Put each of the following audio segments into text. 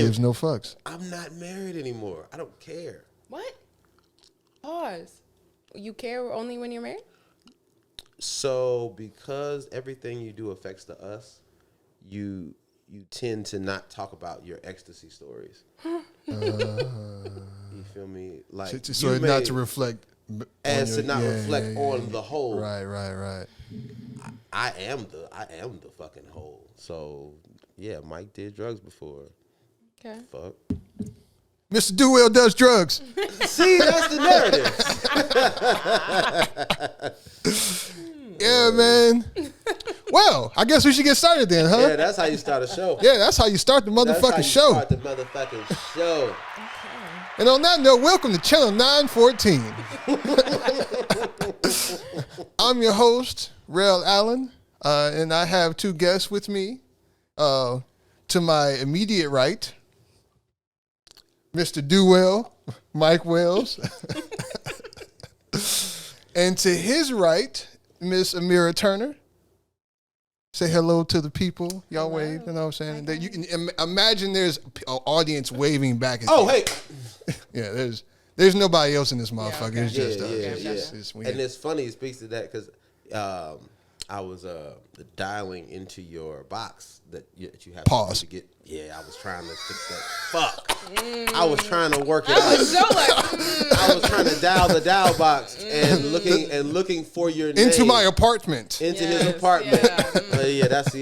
gives no fucks. I'm not married anymore. I don't care. What? Pause. You care only when you're married? So because everything you do affects the us, you tend to not talk about your ecstasy stories. You feel me? Like so not to reflect as to not reflect on the whole. Right. I am the fucking whole. So yeah, Mike did drugs before. Okay. Fuck. Mr. Dewell does drugs. See, that's the narrative. Yeah, man. Well, I guess we should get started then, huh? Yeah, that's how you start a show. Yeah, that's how you start the motherfucking show. Start the motherfucking show. Okay. And on that note, welcome to Channel 914. I'm your host, Rel Allen, and I have two guests with me. To my immediate right, Mr. Dewell, Mike Wells. And to his right, Miss Amira Turner. Say hello to the people. Y'all wave, you know what I'm saying? That you can imagine there's an audience waving back at you. Hey. Yeah, there's nobody else in this motherfucker. okay. It's just Yeah. weird. And it's funny, it speaks to that because I was dialing into your box that you have Pause. to get. Yeah, I was trying to fix that. Fuck. I was trying to work it I out. was so like, I was trying to dial the dial box and looking for your name Into my apartment. into his apartment. Yeah. That's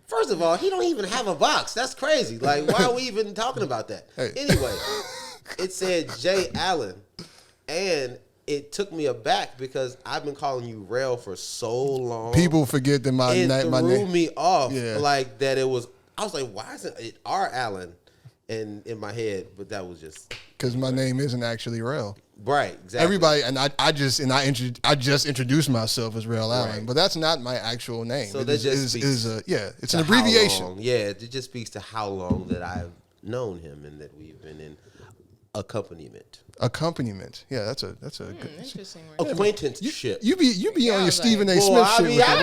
first of all, he don't even have a box. That's crazy. Like, why are we even talking about that? Hey. Anyway, it said J. Allen, and it took me aback because I've been calling you Rel for so long. People forget that my It name. threw me off. Yeah. Like that. It was. I was like, why isn't it R. Allen? In my head, but that was just Because my name isn't actually Rel. right. Exactly. Everybody, and I just introduced myself as Rel Allen, Right. but that's not my actual name. So It that is- just is- speaks is a- yeah, it's an to how abbreviation. long- yeah, it just speaks to how long that I've known him and that we've been in accompaniment. Accompaniment. Yeah, that's a good. interesting word. Acquaintanceship. You be on I your was Stephen like, A. Boy, Smith I shit. be, with I'm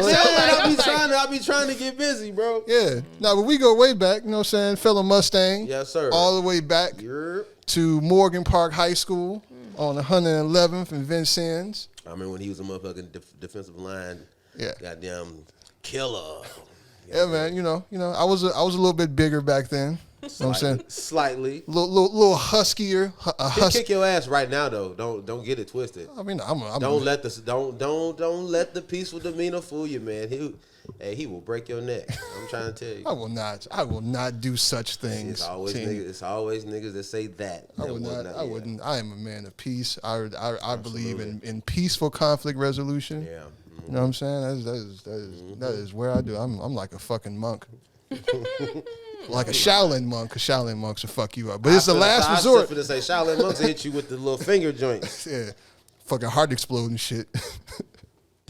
the saying, word. I be trying to get busy, bro. Yeah. No, but we go way back. You know what I'm saying? Fellow Mustang. Yes, sir. All the way back Yerp. to Morgan Park High School on 111th and Vincennes. I remember when he was a motherfucking defensive line. Yeah. Goddamn killer. Yeah, man. You know. I was a little bit bigger back then. You know what I'm saying? Slightly. Little huskier. He'll kick your ass right now, though. Don't get it twisted. I mean, Don't let the peaceful demeanor fool you, man. He will break your neck. I'm trying to tell you. I will not do such things. It's always niggas that say that. I wouldn't. I am a man of peace. I believe in peaceful conflict resolution. Yeah. You know what I'm saying? That is where I do. I'm like a fucking monk. Like a Shaolin monk, because Shaolin monks will fuck you up. But it's the last resort. I was to say Shaolin monks will hit you with the little finger joints. Yeah. Fucking heart exploding shit.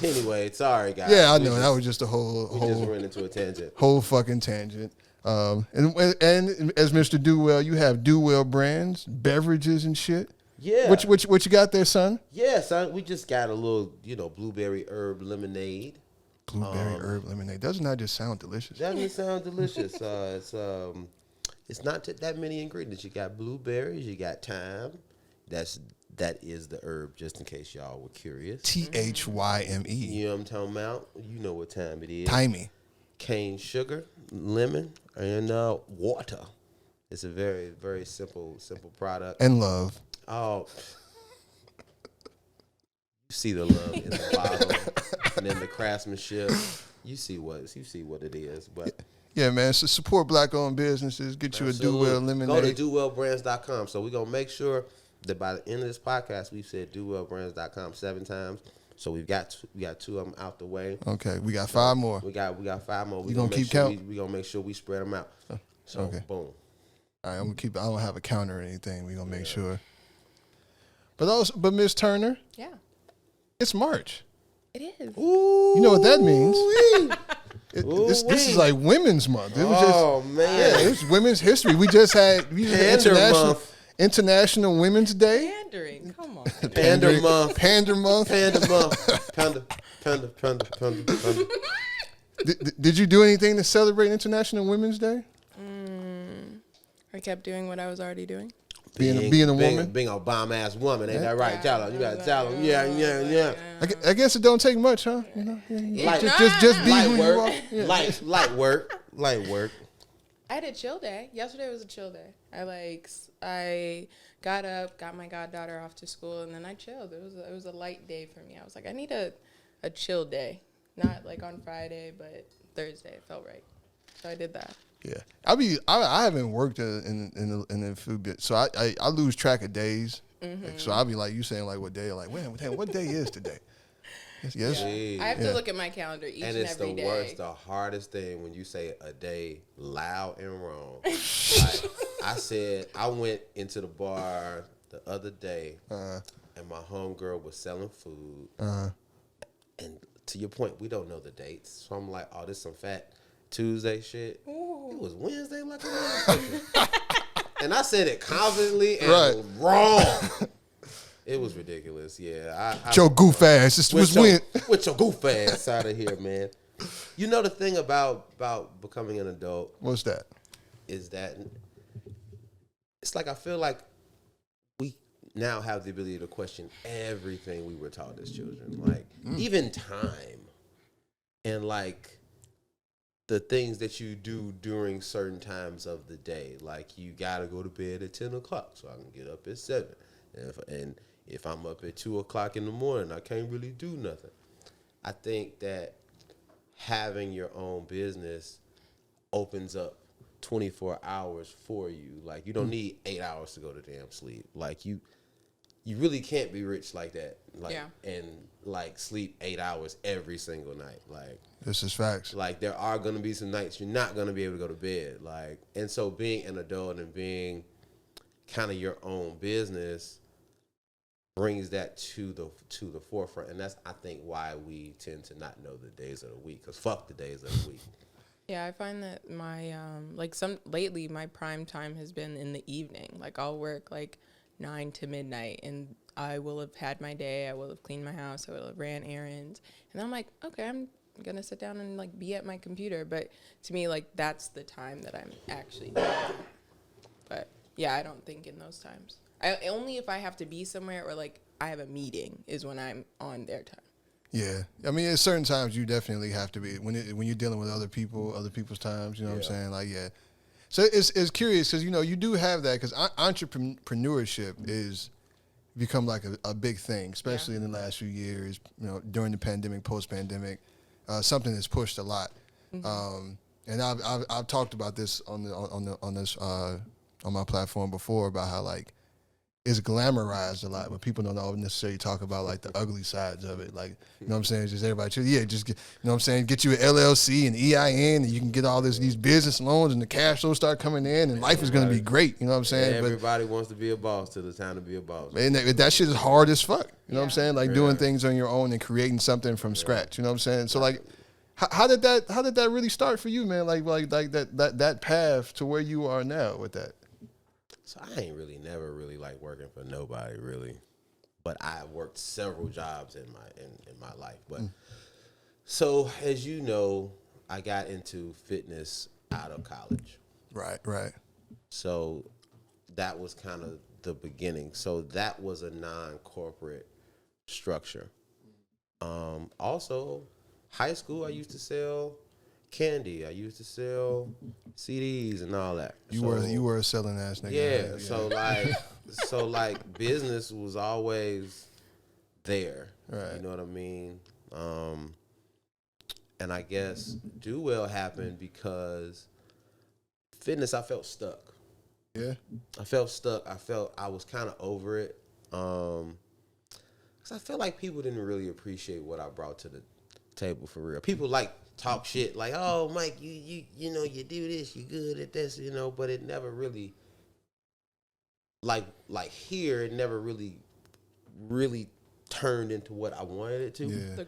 Anyway, sorry guys. Yeah, I know. That was just a whole just ran into a tangent. Whole fucking tangent. And as Mr. Dewell, you have Dewell brands, beverages and shit. Yeah. What you got there, son? Yeah, son. We just got a little, blueberry herb lemonade. Blueberry herb lemonade. Doesn't that just sound delicious? Doesn't sound delicious? It's not that many ingredients. You got blueberries, you got thyme. That is the herb, just in case y'all were curious. THYME. You know what I'm talking about? You know what time it is. Timey. Cane sugar, lemon, and water. It's a very, very simple product. And love. Oh, you see the love in the bottle, and then the craftsmanship. You see what it is, but yeah, man. So support black-owned businesses. Get you a Dewell lemonade. Go to dewellbrands.com. So we're gonna make sure that by the end of this podcast, we've said dewellbrands.com 7 times. So we got two of them out the way. Okay, we got 5 more. We got 5 more. You gonna keep count? We're gonna make sure we spread them out. So okay. Boom. All right, I'm gonna keep. I don't have a counter or anything. We're gonna make sure. But Miss Turner, Yeah, it's March. it is. Ooh, You know what that means? This is like Women's Month. It was man, yeah, it's Women's History. We just had International Women's Day. Pandering. Come on. Pander month. Pander month. Panda month. Panda. Did you do anything to celebrate International Women's Day? I kept doing what I was already doing. Being a woman? Being a bomb-ass woman. Ain't that right? Yeah. Tell them. You got to tell them. Yeah. I guess it don't take much, huh? You know, just be Light who work. you are. Yeah. Light work. I had a chill day. Yesterday was a chill day. I got up, got my goddaughter off to school, and then I chilled. It was a light day for me. I was like, I need a chill day, not like on Friday, but Thursday. It felt right, so I did that. Yeah, I haven't worked in the food bit, so I lose track of days. Like, so I'll be like, you saying like what day? Like, damn, what day is today? Yes. I have to look at my calendar each and every day. And it's the hardest thing when you say a day loud and wrong. Like I went into the bar the other day, and my homegirl was selling food. And to your point, we don't know the dates, so I'm like, oh, this some fat Tuesday shit. Ooh. It was Wednesday like a motherfucker. And I said it confidently and wrong. It was ridiculous. Yeah. With your goof ass. This was when. With your goof ass out of here, man. You know the thing about becoming an adult? What's that? Is that it's like I feel like we now have the ability to question everything we were taught as children. Like, even time. And, like, the things that you do during certain times of the day. Like, you got to go to bed at 10 o'clock so I can get up at 7. And if I'm up at 2 o'clock in the morning, I can't really do nothing. I think that having your own business opens up 24 hours for you. Like, you don't need 8 hours to go to damn sleep. Like, you really can't be rich like that. Like, and like sleep 8 hours every single night. Like, this is facts. Like, there are going to be some nights you're not going to be able to go to bed. Like, and so being an adult and being kind of your own business brings that to the forefront, and that's, I think, why we tend to not know the days of the week, because fuck the days of the week. Yeah, I find that my lately my prime time has been in the evening. Like, I'll work like 9 to midnight, and I will have had my day. I will have cleaned my house. I will have ran errands, and I'm like, okay, I'm gonna sit down and like be at my computer. But to me, like, that's the time that I'm actually doing it. But yeah, I don't think in those times. Only if I have to be somewhere or like I have a meeting is when I'm on their time. Yeah, I mean, at certain times you definitely have to be when you're dealing with other people's times. You know what I'm saying? Like, yeah. So it's curious because you do have that because entrepreneurship is become like a big thing, especially in the last few years. During the pandemic, post-pandemic, something that's pushed a lot. And I've talked about this on my platform before about how like it's glamorized a lot, but people don't necessarily talk about like the ugly sides of it. Like, you know what I'm saying? Just everybody, just get, you know what I'm saying? Get you an LLC and EIN, and you can get all these business loans, and the cash flow start coming in, and life is going to be great. You know what I'm saying? Everybody wants to be a boss till it's time to be a boss. And that shit is hard as fuck. You know what I'm saying? Like doing things on your own and creating something from scratch. You know what I'm saying? So like, how did that really start for you, man? Like that path to where you are now with that. So I ain't never really like working for nobody really, but I worked several jobs in my life. But so as you know, I got into fitness out of college. Right. So that was kind of the beginning. So that was a non-corporate structure. Also, high school I used to sell candy. I used to sell CDs and all that. You were a selling ass nigga. Yeah. So like business was always there. Right. You know what I mean? And I guess Do Well happened because fitness, I felt stuck. Yeah. I felt stuck. I felt I was kind of over it. Because I felt like people didn't really appreciate what I brought to the table for real. People talk shit like, oh, Mike, you do this, you good at this, but it never really, like here, it never really turned into what I wanted it to. Yeah. The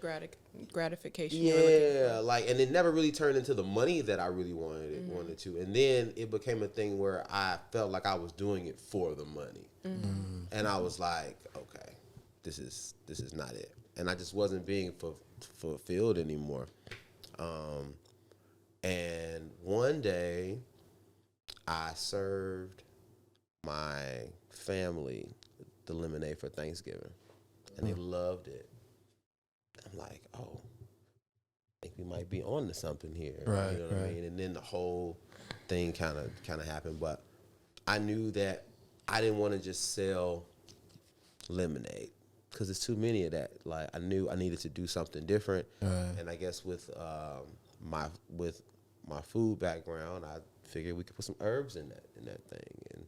gratification. Yeah, and it never really turned into the money that I really wanted to. And then it became a thing where I felt like I was doing it for the money. And I was like, okay, this is not it. And I just wasn't being fulfilled anymore. And one day I served my family the lemonade for Thanksgiving, and they loved it. I'm like, oh, I think we might be on to something here. Right, you know what I mean? And then the whole thing kind of happened, but I knew that I didn't want to just sell lemonade because there's too many of that. Like I knew I needed to do something different, and I guess with my food background, I figured we could put some herbs in that thing,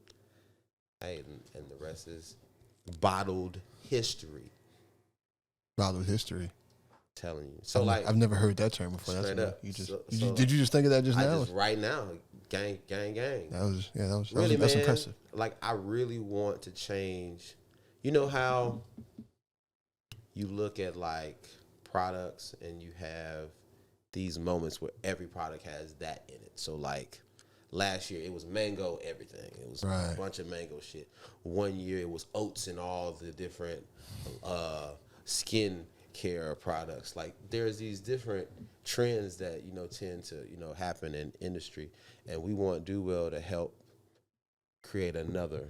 and the rest is bottled history. Bottled history. Telling you, so like I've never heard that term before. That's up. Did you just think of that just now? Just right now, gang. That was Really, that's man, impressive. Like I really want to change. You know how you look at like products and you have these moments where every product has that in it. So like last year it was mango everything. It was a bunch of mango shit. One year it was oats and all the different skin care products. Like there's these different trends that tend to happen in industry, and we want Do Well to help create another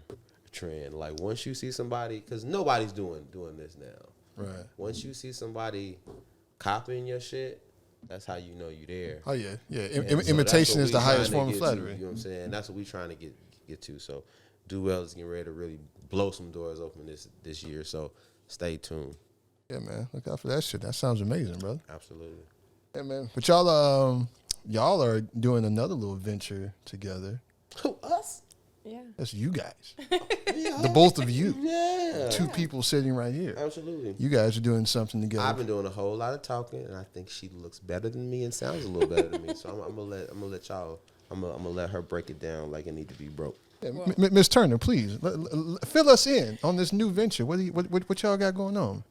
trend. Like once you see somebody, because nobody's doing this now. Right. Once you see somebody copying your shit, that's how you know you're there. Oh yeah. So Imitation is the highest form of to, flattery. you know what I'm saying? That's what we're trying to get to. So Do Well is getting ready to really blow some doors open this year. So stay tuned. Yeah, man. Look out for that shit. That sounds amazing, brother. Absolutely. Yeah, man. But y'all are doing another little venture together. Who, us? Yeah. That's you guys. Yeah. The both of you. Yeah. Two people sitting right here. Absolutely. You guys are doing something together. I've been doing a whole lot of talking, and I think she looks better than me and sounds a little better than me. So I'm gonna let y'all. I'm gonna let her break it down like it need to be broke. Yeah, Ms. Turner, please fill us in on this new venture. What y'all got going on?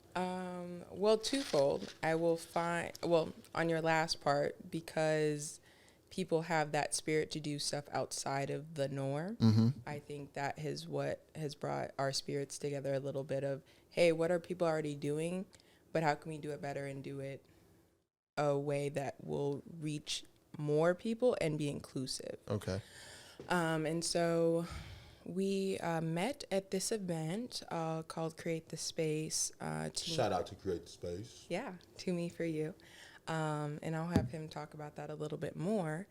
Well, twofold. I will find, on your last part, because people have that spirit to do stuff outside of the norm. Mm-hmm. I think that is what has brought our spirits together a little bit of, hey, what are people already doing, but how can we do it better and do it a way that will reach more people and be inclusive. Okay. And so we met at this event called Create the Space. Shout out to Create the Space. Yeah, to me for you. And I'll have him talk about that a little bit more.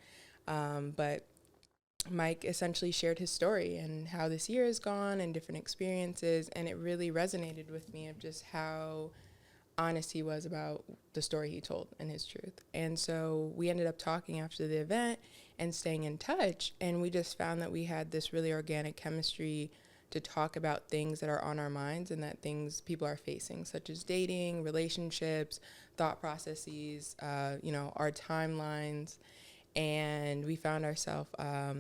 But Mike essentially shared his story and how this year has gone and different experiences. And it really resonated with me of just how honest he was about the story he told and his truth. And so we ended up talking after the event and staying in touch. And we just found that we had this really organic chemistry to talk about things that are on our minds and that things people are facing, such as dating, relationships, thought processes, our timelines. And we found ourselves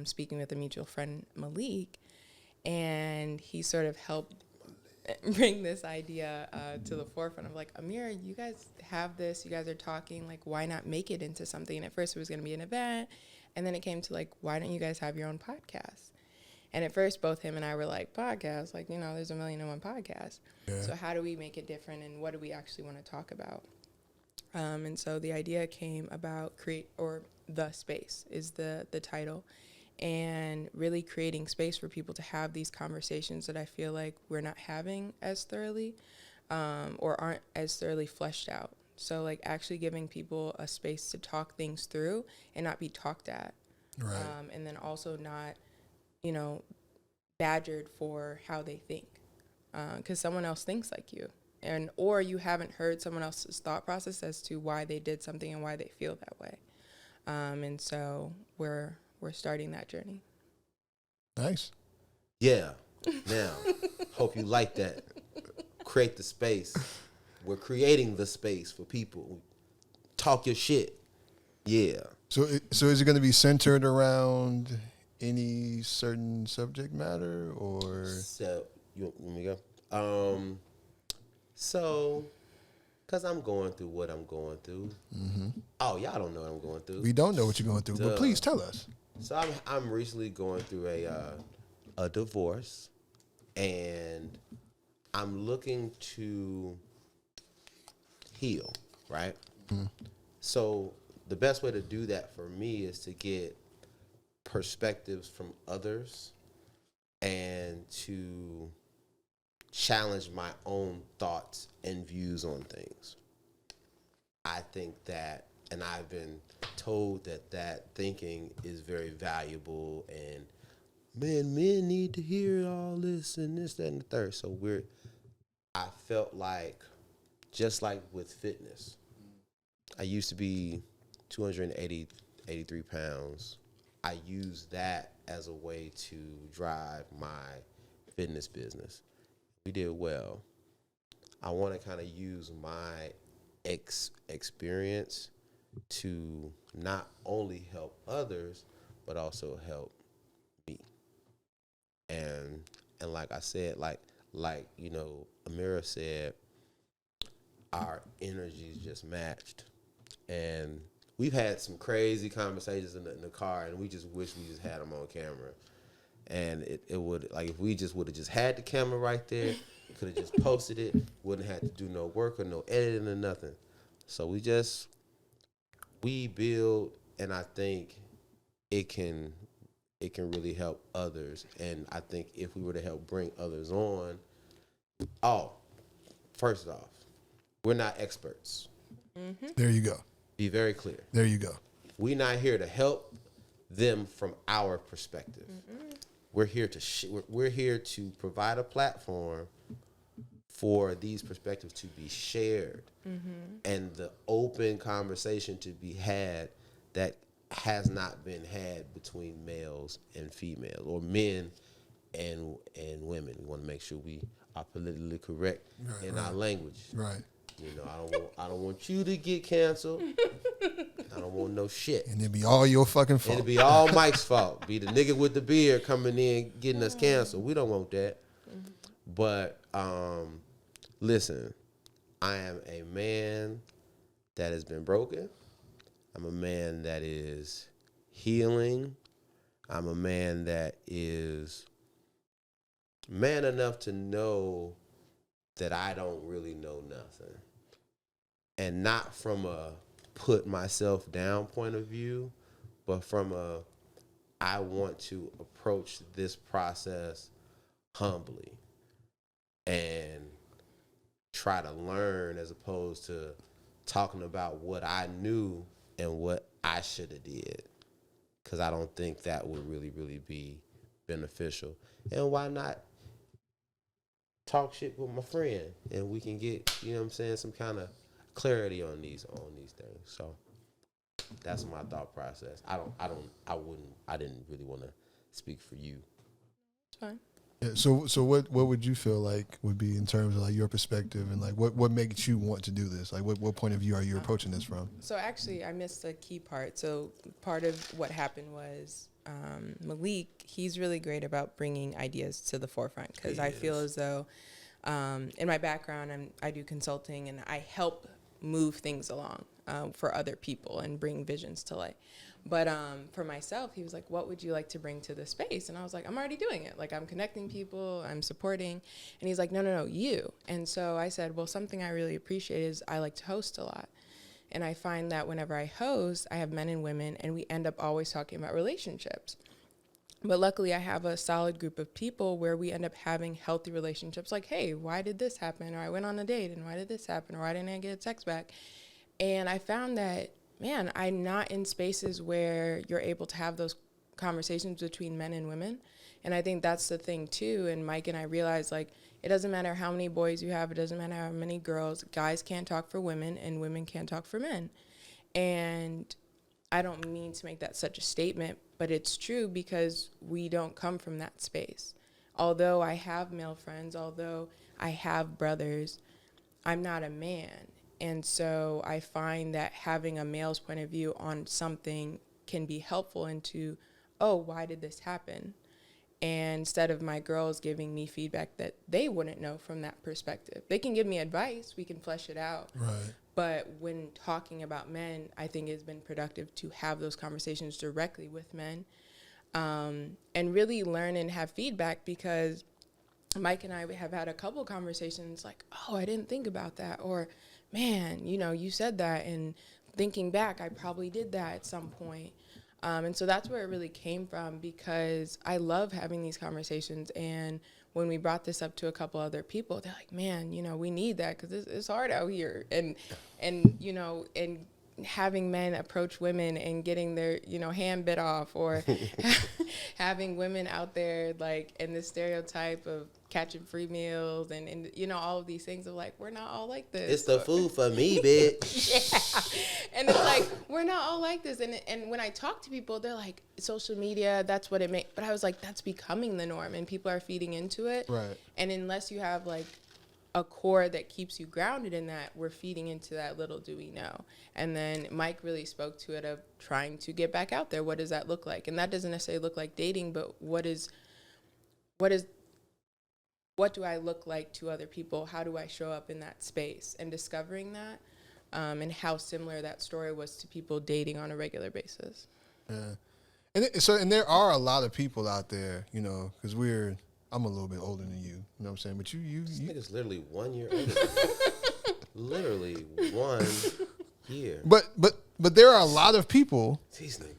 speaking with a mutual friend, Malik, and he sort of helped bring this idea to the forefront of like, Amira, you guys have this, you guys are talking, like, why not make it into something? And at first it was going to be an event, and then it came to like, why don't you guys have your own podcast? And at first both him and I were like, podcast, like, there's 1,000,001 podcasts. Yeah. So how do we make it different, and what do we actually want to talk about? And so the idea came about The Space is the title, and really creating space for people to have these conversations that I feel like we're not having as thoroughly or aren't as thoroughly fleshed out. So like actually giving people a space to talk things through and not be talked at. Right. And then also not, badgered for how they think, because someone else thinks like you. Or you haven't heard someone else's thought process as to why they did something and why they feel that way. And so we're starting that journey. Nice. Yeah. Now, hope you like that. Create the space. We're creating the space for people. Talk your shit. Yeah. So is it going to be centered around any certain subject matter, or? So, you want me to go? So, because I'm going through what I'm going through. Mm-hmm. Oh, y'all don't know what I'm going through. We don't know what you're going through, but please tell us. So I'm recently going through a divorce, and I'm looking to heal, right? Mm-hmm. So the best way to do that for me is to get perspectives from others and to challenge my own thoughts and views on things. I think that, and I've been told that thinking is very valuable, and men need to hear all this and this, that, and the third. So I felt like, just like with fitness, I used to be 83 pounds. I used that as a way to drive my fitness business. We did well. I want to kind of use my experience to not only help others, but also help me. And like I said, like Amira said, our energies just matched. And we've had some crazy conversations in the car, and we just wish we just had them on camera. And it would, like, if we just would have just had the camera right there, could have just posted it, wouldn't have to do no work or no editing or nothing. So we build, and I think it can really help others. And I think if we were to help bring others on, first off, we're not experts. Mm-hmm. There you go. Be very clear. There you go. We're not here to help them from our perspective. Mm-hmm. We're here to we're here to provide a platform for these perspectives to be shared, and the open conversation to be had that has not been had between males and females, or men and women. We want to make sure we are politically correct in our language. Right. You know, I don't want you to get canceled. I don't want no shit. And it'd be all your fucking fault. It'd be all Mike's fault. Be the nigga with the beard coming in getting us canceled. We don't want that. But listen, I am a man that has been broken. I'm a man that is healing. I'm a man that is man enough to know that I don't really know nothing. And not from a put myself down point of view, but from a I want to approach this process humbly and try to learn, as opposed to talking about what I knew and what I should have did, because I don't think that would really, really be beneficial. And why not talk shit with my friend, and we can get, you know what I'm saying, some kind of clarity on these things. So that's my thought process. I didn't really want to speak for you. It's fine. Yeah, so what would you feel like would be, in terms of like your perspective, and like what makes you want to do this? Like what point of view are you approaching this from? So actually, I missed the key part. So part of what happened was Malik, he's really great about bringing ideas to the forefront, because I feel as though in my background, I do consulting, and I help move things along for other people and bring visions to light. But for myself, he was like, what would you like to bring to the space? And I was like, I'm already doing it. Like, I'm connecting people, I'm supporting. And he's like, no, you. And so I said, well, something I really appreciate is I like to host a lot. And I find that whenever I host, I have men and women, and we end up always talking about relationships. But luckily, I have a solid group of people where we end up having healthy relationships. Like, hey, why did this happen? Or I went on a date, and why did this happen? Or why didn't I get a text back? And I found that, man, I'm not in spaces where you're able to have those conversations between men and women. And I think that's the thing, too. And Mike and I realized, like, it doesn't matter how many boys you have. It doesn't matter how many girls. Guys can't talk for women, and women can't talk for men. And I don't mean to make that such a statement, but it's true, because we don't come from that space. Although I have male friends, although I have brothers, I'm not a man. And so I find that having a male's point of view on something can be helpful into, oh, why did this happen? And instead of my girls giving me feedback that they wouldn't know from that perspective. They can give me advice, we can flesh it out. Right. But when talking about men, I think it's been productive to have those conversations directly with men, and really learn and have feedback, because Mike and I have had a couple of conversations like, oh, I didn't think about that. Or, man, you said that, and thinking back, I probably did that at some point. And so that's where it really came from, because I love having these conversations. And when we brought this up to a couple other people, they're like, man, you know, we need that because it's hard out here. And you know, and having men approach women and getting their, you know, hand bit off, or having women out there, like, in the stereotype of catching free meals and, you know, all of these things of like, we're not all like this. It's the food for me, bitch. Yeah. And it's like, we're not all like this. And when I talk to people, they're like, social media, that's what it makes. But I was like, that's becoming the norm and people are feeding into it. Right. And unless you have like a core that keeps you grounded in that, we're feeding into that little do we know. And then Mike really spoke to it of trying to get back out there. What does that look like? And that doesn't necessarily look like dating, but what do I look like to other people? How do I show up in that space? And discovering that, and how similar that story was to people dating on a regular basis. Yeah. And there are a lot of people out there, you know, because I'm a little bit older than you, you know what I'm saying? But This nigga's literally 1 year older. Literally 1 year. But there are a lot of people. These niggas.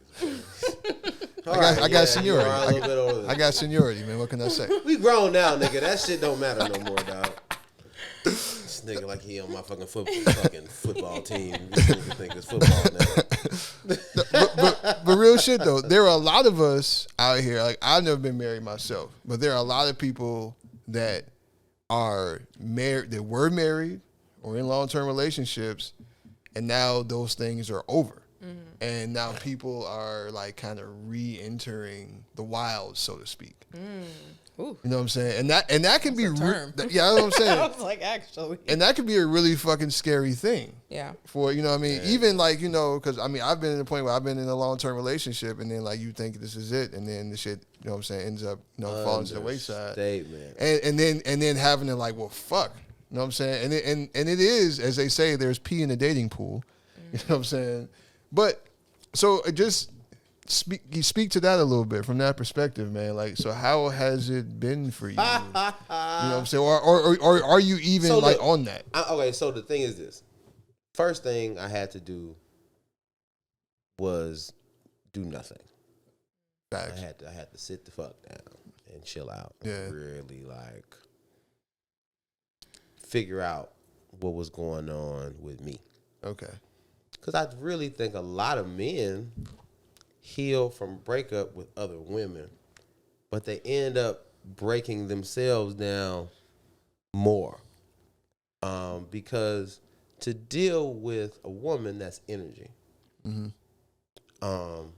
I got seniority. A little bit older than I got seniority, man. What can I say? We grown now, nigga. That shit don't matter no more, dog. This nigga like he on my fucking football team. This nigga think it's football now. But real shit though, there are a lot of us out here. Like, I've never been married myself, but there are a lot of people that are married, that were married or in long-term relationships, and now those things are over. Mm-hmm. And now people are like kind of re-entering the wild, so to speak. You know what I'm saying? And that can be term. Yeah, that's what I'm saying. I was like, actually. And that could be a really fucking scary thing. Yeah. For, you know what I mean? Yeah. Even like, you know, because I mean, I've been in a point where I've been in a long-term relationship, and then like you think this is it, and then the shit, you know what I'm saying, ends up, you know, falling to the wayside. Statement. And then having to like, well, fuck. You know what I'm saying? And it is, as they say, there's pee in the dating pool. You know what I'm saying? But so just speak to that a little bit from that perspective, man. Like, so how has it been for you? You know what I'm saying? Or are you even so like on that? Okay, so the thing is this. First thing I had to do was do nothing. Facts. I had to sit the fuck down and chill out. Yeah. And really like figure out what was going on with me. Okay. Because I really think a lot of men heal from breakup with other women, but they end up breaking themselves down more. Because to deal with a woman, that's energy. Mm-hmm.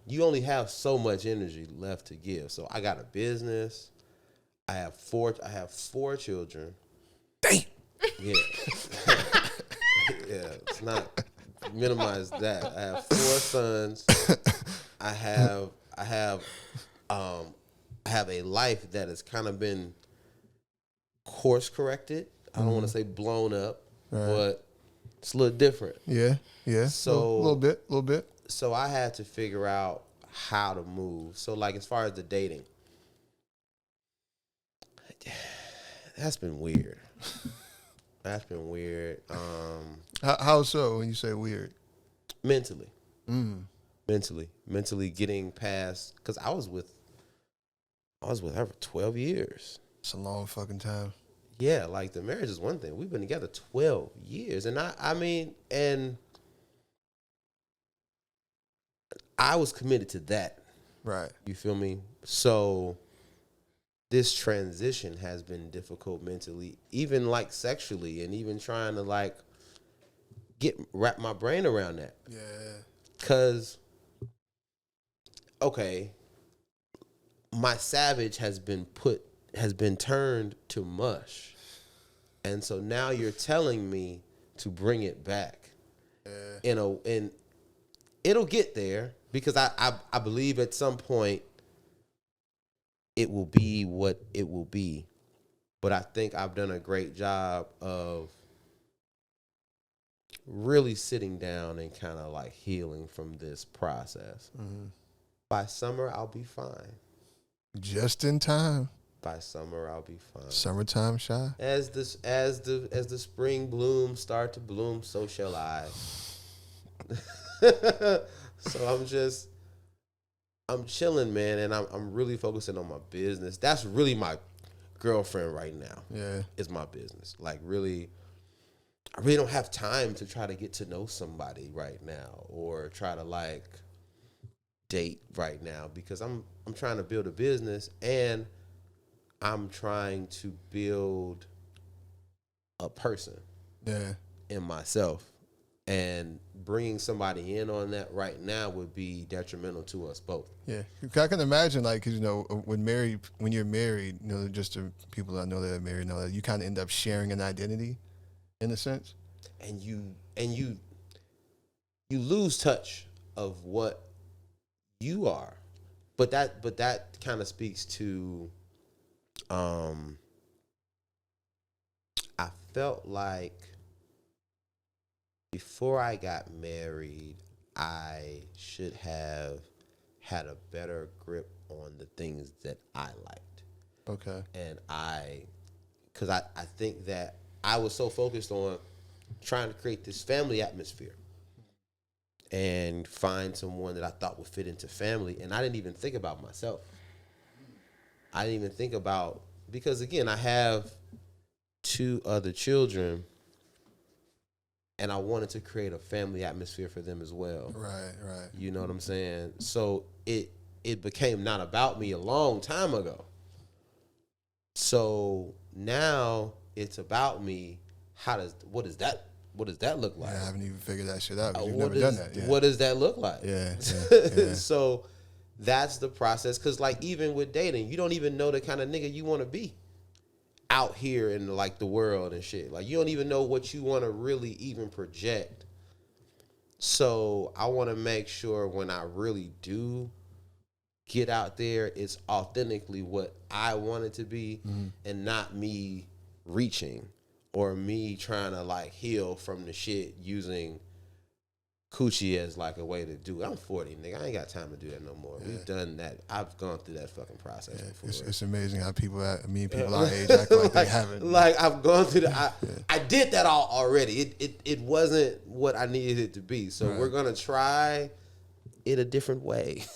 You only have so much energy left to give. So I got a business. I have four children. Damn. Yeah. Yeah, it's not minimize that. I have 4 sons. I have a life that has kind of been course corrected. I don't want to say blown up, but it's a little different. Yeah. So a little bit. So I had to figure out how to move. So like as far as the dating, that's been weird. That's been weird. How so when you say weird? Mentally. Mentally getting past, because I was with her for 12 years. It's a long fucking time. Yeah, like the marriage is one thing. We've been together 12 years. And I mean, and I was committed to that. Right. You feel me? So this transition has been difficult mentally, even like sexually, and even trying to like wrap my brain around that. Yeah. Cause, okay, my savage has been turned to mush. And so now you're telling me to bring it back. Yeah. And it'll get there, because I believe at some point it will be what it will be. But I think I've done a great job of really sitting down and kind of like healing from this process. Mm-hmm. By summer, I'll be fine. Just in time. By summer, I'll be fine. Summertime shy. As the spring blooms start to bloom, so shall I. So I'm chilling, man, and I'm really focusing on my business. That's really my girlfriend right now. Yeah. Is my business. Like really, I really don't have time to try to get to know somebody right now or try to like date right now because I'm trying to build a business and I'm trying to build a person Yeah. in myself. And bringing somebody in on that right now would be detrimental to us both. Yeah, I can imagine, like, 'cause, you know, when you're married, you know, just the people that know that are married know that you kind of end up sharing an identity, in a sense. And you lose touch of what you are, but that kind of speaks to, I felt like before I got married, I should have had a better grip on the things that I liked. Okay. And because I think that I was so focused on trying to create this family atmosphere and find someone that I thought would fit into family. And I didn't even think about myself. I didn't even think about, because again, I have 2 other children and I wanted to create a family atmosphere for them as well. Right. You know what I'm saying? So it became not about me a long time ago. So now it's about me. What does that look like? Yeah, I haven't even figured that shit out because you've What never done that. Yeah. What does that look like? Yeah. So that's the process. Because like even with dating, you don't even know the kind of nigga you want to be out here in like the world and shit. Like you don't even know what you want to really even project. So I want to make sure when I really do get out there, it's authentically what I want it to be, and not me reaching or me trying to like heal from the shit using coochie as like a way to do it. I'm 40, nigga. I ain't got time to do that no more. We've done that. I've gone through that fucking process before. It's amazing how people our age act like they haven't. Like I've gone through I did that all already. It wasn't what I needed it to be. So we're gonna try it a different way.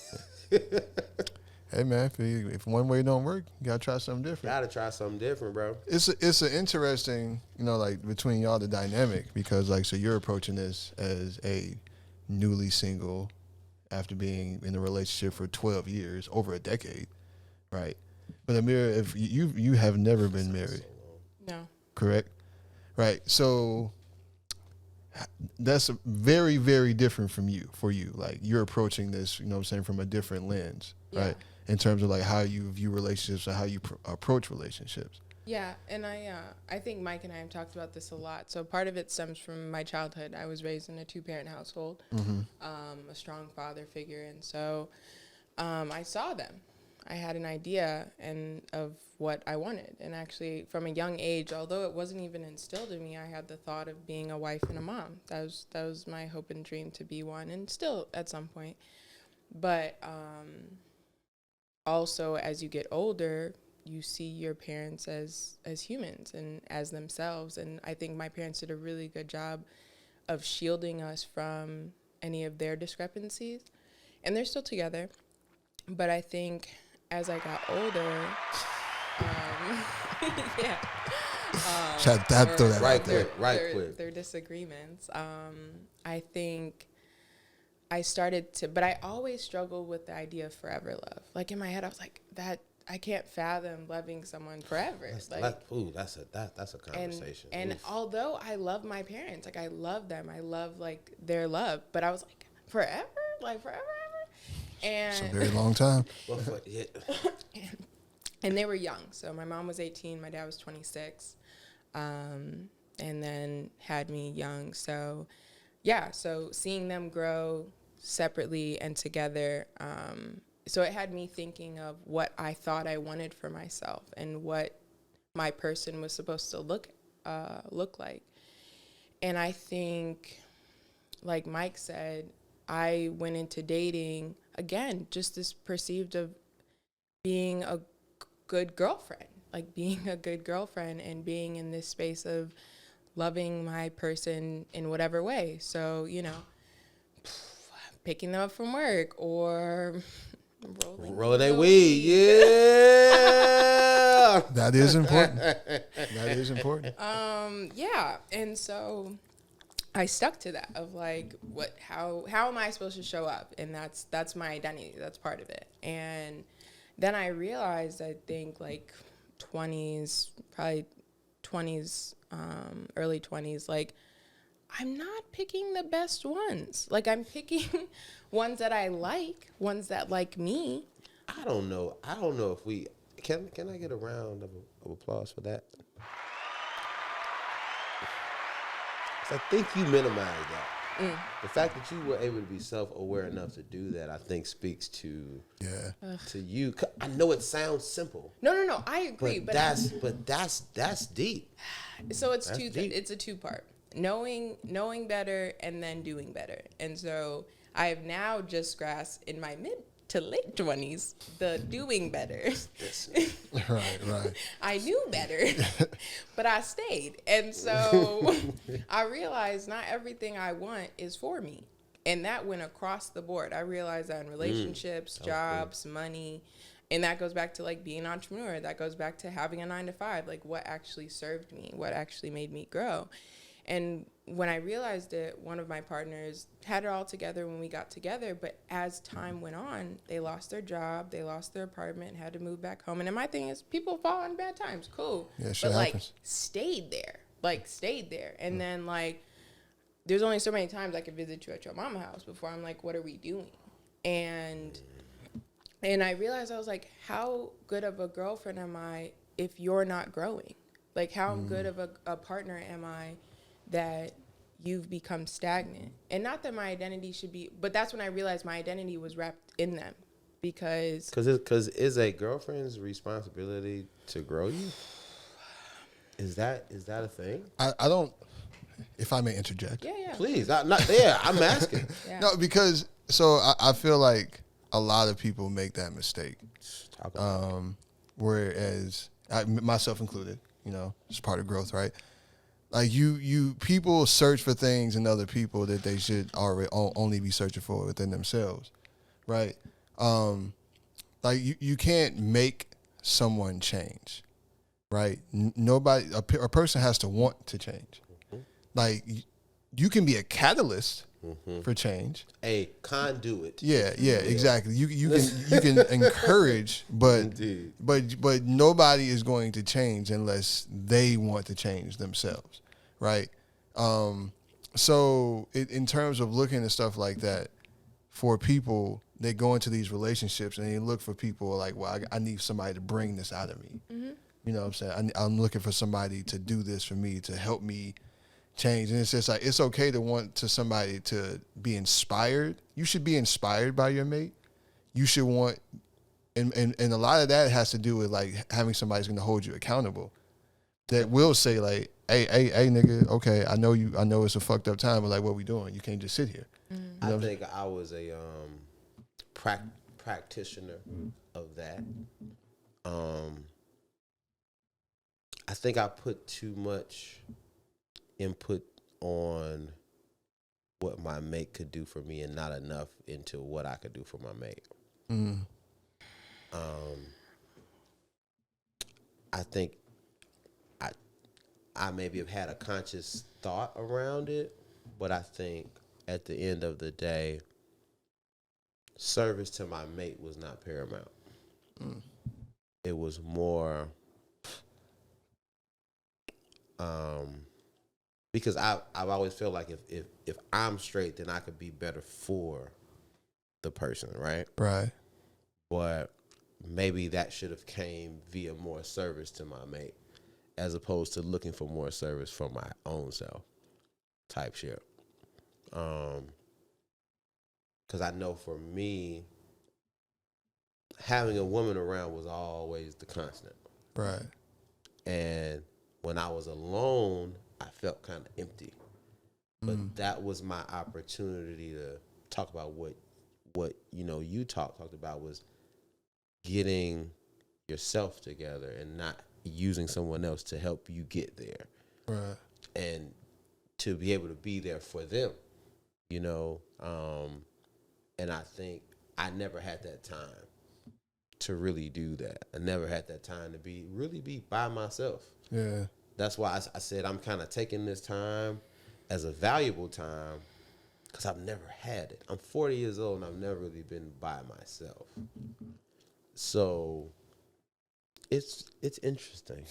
Hey man, if one way don't work, you gotta try something different. Gotta try something different, bro. It's an interesting, you know, like between y'all the dynamic because like so you're approaching this as a newly single after being in a relationship for 12 years, over a decade, right? But Amira, if you have never been married, No. correct? Right. So that's very, very different for you. Like you're approaching this, you know what I'm saying, from a different lens, right? In terms of like how you view relationships or how you approach relationships. Yeah, and I think Mike and I have talked about this a lot. So part of it stems from my childhood. I was raised in a 2-parent household, a strong father figure, and so I saw them. I had an idea of what I wanted, and actually from a young age, although it wasn't even instilled in me, I had the thought of being a wife and a mom. That was my hope and dream to be one, and still at some point. But also, as you get older, you see your parents as humans and as themselves. And I think my parents did a really good job of shielding us from any of their discrepancies. And they're still together. But I think as I got older, yeah. Throw that right out there. quick. Their disagreements. I think I started to, but I always struggled with the idea of forever love. Like in my head, I was like, that I can't fathom loving someone forever. That's a conversation. And although I love my parents, like I love them, I love like their love, but I was like, forever, ever. And It's a very long time. and they were young. So my mom was 18, my dad was 26, and then had me young. So yeah, so seeing them grow separately and together, so it had me thinking of what I thought I wanted for myself and what my person was supposed to look like. And I think, like Mike said, I went into dating, again, just this perceived of being a good girlfriend, like being a good girlfriend and being in this space of loving my person in whatever way. So, you know, picking them up from work or Rolling that weed, yeah. That is important. That is important. Yeah, and so I stuck to that of like how am I supposed to show up, and that's my identity, that's part of it. And then I realized, I think like 20s, probably 20s, early 20s, like I'm not picking the best ones. Like I'm picking ones that I like, ones that like me. I don't know if we can I get a round of applause for that? 'Cause I think you minimized that. The fact that you were able to be self-aware enough to do that, I think, speaks to you. I know it sounds simple. No, I agree. But that's deep. So it's it's a two-part. Knowing better and then doing better. And so I have now just grasped in my mid to late 20s the doing better. Right. I knew better, but I stayed. And so I realized not everything I want is for me. And that went across the board. I realized that in relationships, jobs, money, and that goes back to like being an entrepreneur. That goes back to having a 9-to-5, like what actually served me, what actually made me grow. And when I realized it, one of my partners had it all together when we got together, but as time went on, they lost their job, they lost their apartment, had to move back home. And then my thing is, people fall on bad times, cool. Yeah, but like happens. stayed there. And then like, there's only so many times I could visit you at your mama's house before I'm like, what are we doing? And I realized, I was like, how good of a girlfriend am I if you're not growing? Like, how good of a partner am I that you've become stagnant? And not that my identity should be, but that's when I realized my identity was wrapped in them, because is a girlfriend's responsibility to grow you? Is that a thing? I don't, if I may interject. yeah. Please, I'm asking. Yeah. No, because so I feel like a lot of people make that mistake. Whereas myself included, it's part of growth, right? Like you people search for things in other people that they should already only be searching for within themselves, right? Like you can't make someone change, right? Nobody, a person has to want to change. Like you can be a catalyst for change, a conduit. Yeah, exactly. You can encourage, but nobody is going to change unless they want to change themselves, right? So in terms of looking at stuff like that, for people, they go into these relationships and they look for people like, well, I need somebody to bring this out of me. You know what I'm saying? I'm looking for somebody to do this for me, to help me change. And it's just like, it's okay to want somebody to be inspired. You should be inspired by your mate. You should want, and a lot of that has to do with like having somebody who's going to hold you accountable, that will say like, hey nigga, okay, I know it's a fucked up time, but like, what we doing? You can't just sit here. I think I was a practitioner of that. I think I put too much input on what my mate could do for me and not enough into what I could do for my mate. I think I maybe have had a conscious thought around it, but I think at the end of the day, service to my mate was not paramount. It was more because I've always felt like if I'm straight, then I could be better for the person, right? Right. But maybe that should have came via more service to my mate, as opposed to looking for more service for my own self type shit. Because I know for me, having a woman around was always the constant. Right. And when I was alone, I felt kind of empty. But that was my opportunity to talk about what you talked about was getting yourself together and not using someone else to help you get there. Right. And to be able to be there for them, and I think I never had that time. to really do that. I never had that time to really be by myself. Yeah. That's why I said I'm kind of taking this time as a valuable time because I've never had it. I'm 40 years old and I've never really been by myself. So it's interesting.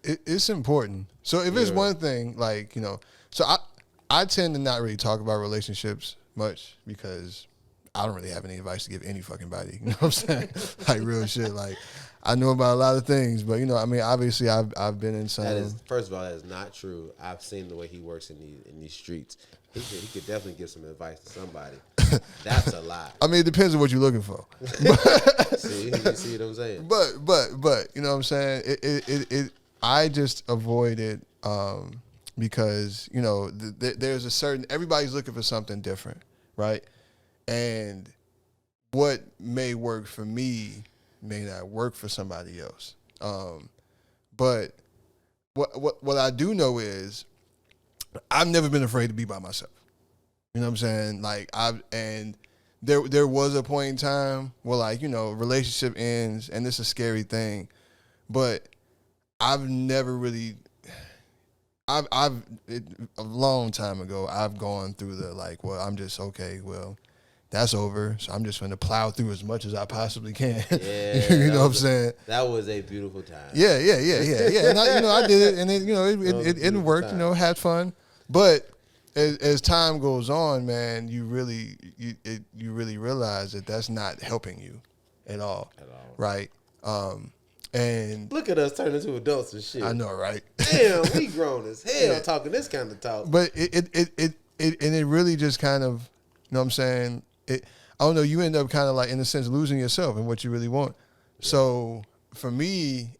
It's important. So if it's one thing, like, you know, so I tend to not really talk about relationships much because I don't really have any advice to give any fucking body. You know what I'm saying? Like real shit. Like I know about a lot of things, but you know, I mean, obviously I've been in some. First of all, that is not true. I've seen the way he works in these streets. He could definitely give some advice to somebody. That's a lie. I mean, it depends on what you're looking for. See what I'm saying? But you know what I'm saying? I just avoid it because you know there's a certain everybody's looking for something different, right? And what may work for me may not work for somebody else. But what I do know is I've never been afraid to be by myself. You know what I'm saying? Like there was a point in time where, like, you know, relationship ends and it's a scary thing, but I've never really a long time ago I've gone through the like, well, I'm just okay, well, that's over, so I'm just going to plow through as much as I possibly can. Yeah, you know what I'm saying? That was a beautiful time. Yeah. And I did it, and it worked. Time. You know, had fun. But as time goes on, man, you really realize that that's not helping you at all. Right? And look at us turning into adults and shit. I know, right? Damn, we grown as hell talking this kind of talk. But it really just kind of, you know what I'm saying? I don't know, you end up kind of like, in a sense, losing yourself and what you really want. Yeah. So for me,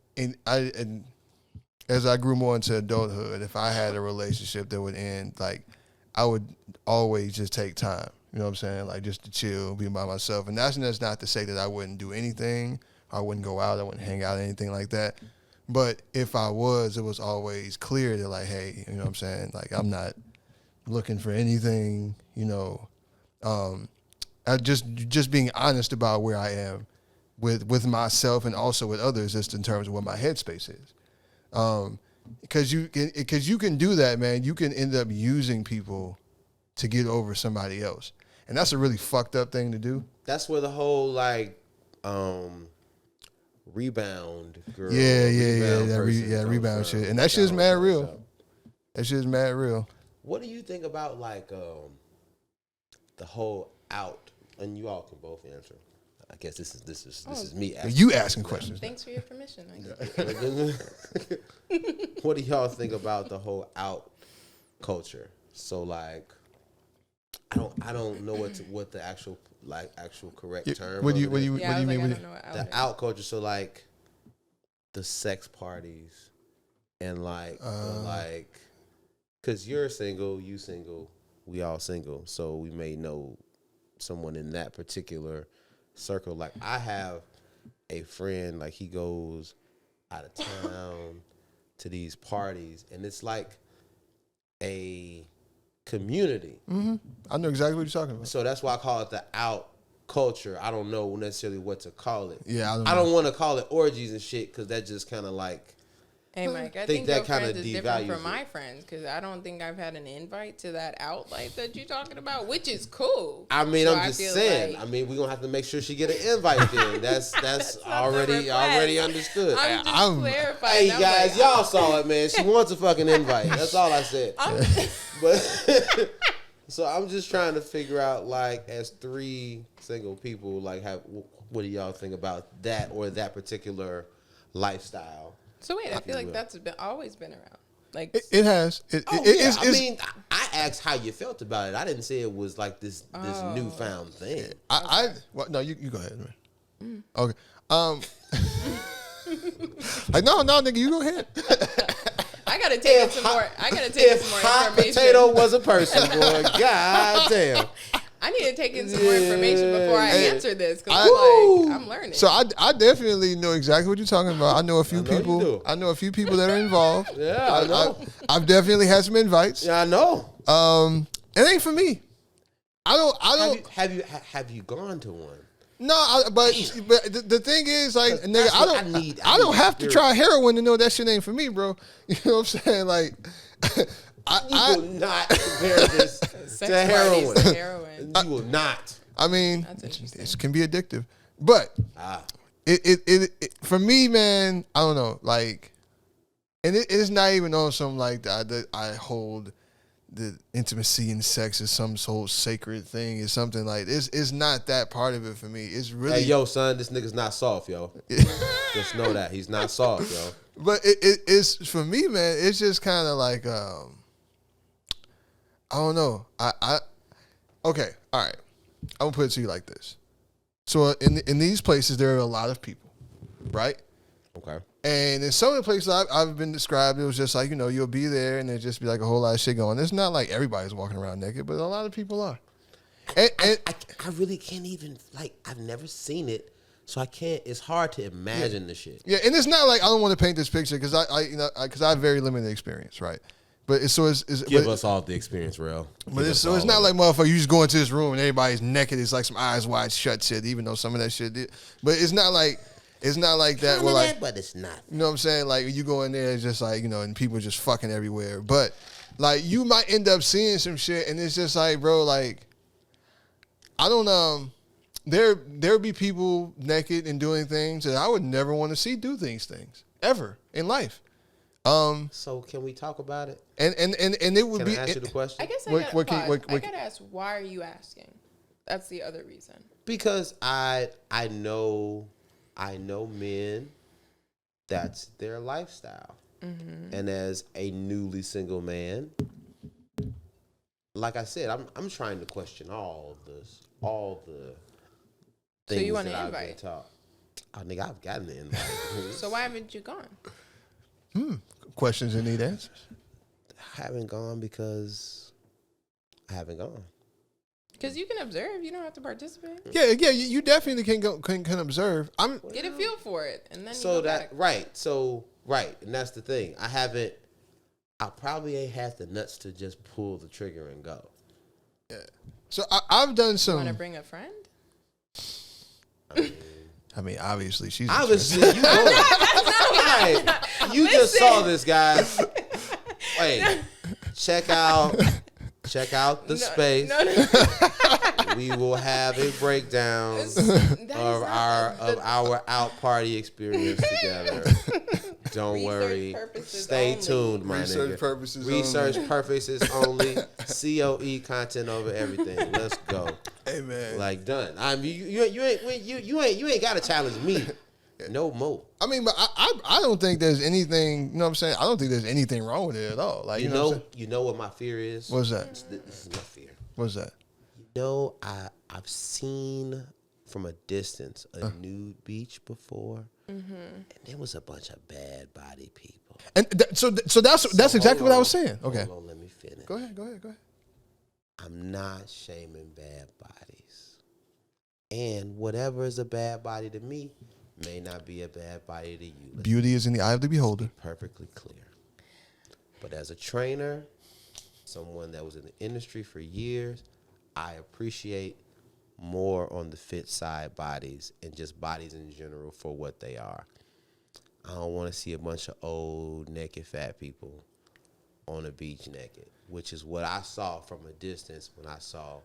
as I grew more into adulthood, if I had a relationship that would end, like, I would always just take time. You know what I'm saying? Like, just to chill, be by myself. And that's not to say that I wouldn't do anything. I wouldn't go out. I wouldn't hang out, anything like that. But if I was, it was always clear that, like, hey, you know what I'm saying? Like, I'm not looking for anything, you know. Just being honest about where I am with myself and also with others, just in terms of what my headspace is. Because you can do that, man. You can end up using people to get over somebody else, and that's a really fucked up thing to do. That's where the whole like rebound girl, rebound shit, and that shit's mad real. That shit's mad real. What do you think about like the whole out? And you all can both answer. I guess this is me asking. You asking questions. Thanks for your permission. What do y'all think about the whole out culture? So like, I don't know what the actual correct term. What do you mean? The out culture? So like, the sex parties and like, because you're single, you single, we all single, so we may know someone in that particular circle. Like, I have a friend, like, he goes out of town to these parties, and it's like a community. Mm-hmm. I know exactly what you're talking about. So that's why I call it the out culture. I don't know necessarily what to call it. Yeah, I don't want to call it orgies and shit, because that just kind of like, hey, Mike, I think your friends is different from my friends, because I don't think I've had an invite to that outlet that you're talking about, which is cool. I mean, so I'm just saying. Like, I mean, we're going to have to make sure she get an invite then. That's already understood. I'm just clarifying. Hey, guys, y'all saw it, man. She wants a fucking invite. That's all I said. But so I'm just trying to figure out, like, as three single people, like, what do y'all think about that or that particular lifestyle? So wait, I feel like that's always been around. Like, it has. I mean, I asked how you felt about it. I didn't say it was like this newfound thing. No, you go ahead, man. Okay. Like, no, nigga, you go ahead. I gotta take some more. I gotta take some more hot information. Potato was a person, boy. God damn. I need to take in some more information before I answer this, because I'm learning. So I definitely know exactly what you're talking about. I know a few people. I know a few people that are involved. Yeah, I know. I've definitely had some invites. Yeah, I know. It ain't for me. I don't. Have you gone to one? No, but the thing is, like, nigga, that's I what don't I need. I don't have to spirit. try heroin to know that shit ain't for me, bro. You know what I'm saying? Like, You will not compare this Sex to parties heroin. to heroin. You will not. I mean, That's interesting. it can be addictive, but it for me, man, I don't know, like, and it's not even on some like that I hold the intimacy and sex as some whole sacred thing. It's something like it's not that part of it for me. It's really Hey, yo, son, this nigga's not soft, yo. Just know that he's not soft, yo. But it's for me, man. It's just kind of like I don't know. Okay, all right. I'm gonna put it to you like this. So in these places, there are a lot of people, right? Okay. And in some of the places I've been described, it was just like, you'll be there and there'll just be like a whole lot of shit going. It's not like everybody's walking around naked, but a lot of people are. And I really can't even, like, I've never seen it, so I can't, it's hard to imagine the shit. yeah, and it's not like I don't want to paint this picture because I have very limited experience, right? But it's Give us all the experience, real. But it's not like, motherfucker, you just go into this room and everybody's naked. It's like some eyes wide shut shit, even though some of that shit did. But it's not like that. Well, like, but it's not. you know what I'm saying? Like, you go in there, it's just like, and people just fucking everywhere. But like, you might end up seeing some shit, and it's just like, bro, like, I don't there'll be people naked and doing things that I would never want to see do things ever in life. So can we talk about it? And it would Can be I answer the question? I guess I What- gotta ask, why are you asking? That's the other reason. Because I know men, that's their lifestyle. Mm-hmm. And as a newly single man, like I said, I'm trying to question all the things So you want that to I've been invite? taught. Oh, nigga, I've gotten the invite. So why haven't you gone? questions that need answers. I haven't gone because I haven't gone. Because you can observe. You don't have to participate. Yeah, you definitely can observe. Get a feel for it, and then So you go that back. right, and that's the thing. I probably ain't had the nuts to just pull the trigger and go. Yeah. So I've done You some. want to bring a friend? I mean, obviously she's. Obviously, you know. Right. You just saw this, guys. Wait, check out the space. No. We will have a breakdown of our out party experience together. Don't Research worry. purposes Stay only. tuned, my Research nigga. purposes Research only. purposes only. COE content over everything. Let's go. Hey man. Like done. I mean, you ain't got to challenge me no more. I mean, but I don't think there's anything. You know what I'm saying? I don't think there's anything wrong with it at all. Like You know what I'm know, you know what my fear is. saying? What's that? This is my fear. What's that? You know, I've seen from a distance a nude beach before, and there was a bunch of bad body people. And so that's exactly what I was saying. Okay. Hold on, let me finish. Go ahead. I'm not shaming bad bodies, and whatever is a bad body to me may not be a bad body to you. Let's Beauty is in the eye of the beholder. be perfectly clear. But as a trainer, someone that was in the industry for years, I appreciate more on the fit side bodies and just bodies in general for what they are. I don't want to see a bunch of old naked fat people on a beach naked, which is what I saw from a distance when I saw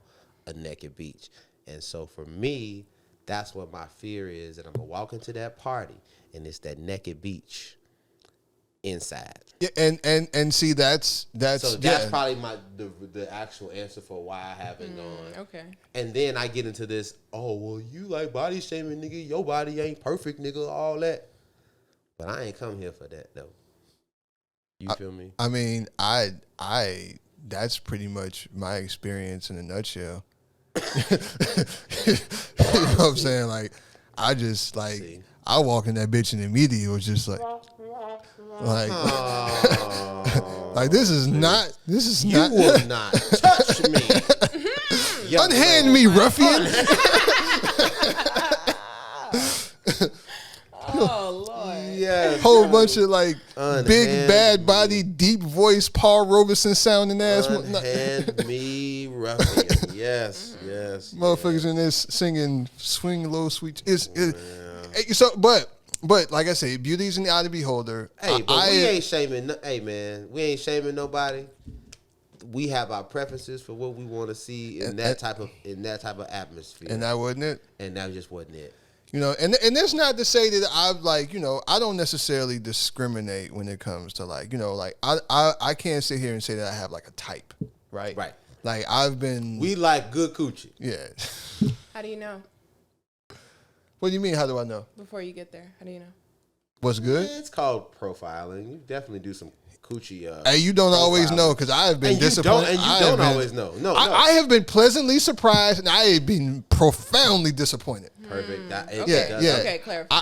a naked beach. And so for me, that's what my fear is, that I'm going to walk into that party and it's that naked beach inside. Yeah, and see that's So that's probably the actual answer for why I haven't gone. Okay. And then I get into this, oh, well, you like body shaming, nigga. Your body ain't perfect, nigga, all that. But I ain't come here for that, though. You feel me? I mean, I that's pretty much my experience in a nutshell. You know what I'm saying? Like, I just like See. I walk in that bitch and immediately it was just like like this is not You will not touch me. Young unhand man. me, ruffian. Oh Lord. Yes. Whole bunch of like big Unhand bad body, deep voice, Paul Robeson sounding ass. Unhand me, ruffian. Yes, yes. Motherfuckers in this singing "Swing Low, Sweet." But like I say, beauty's in the eye of the beholder. Hey, but we ain't shaming. Hey, man, we ain't shaming nobody. We have our preferences for what we want to see in that type of atmosphere. And that wasn't it. And that just wasn't it. You know, and that's not to say that I've like, you know, I don't necessarily discriminate when it comes to like, you know, like I can't sit here and say that I have like a type, right? Right. Like we like good coochie. Yeah. How do you know? What do you mean? How do I know? Before you get there, how do you know? What's good? It's called profiling. You definitely do some coochie. Hey, you don't always know because I have been disappointed. And you don't always know. No, I have been pleasantly surprised and I have been profoundly disappointed. Perfect. Okay, clarify. I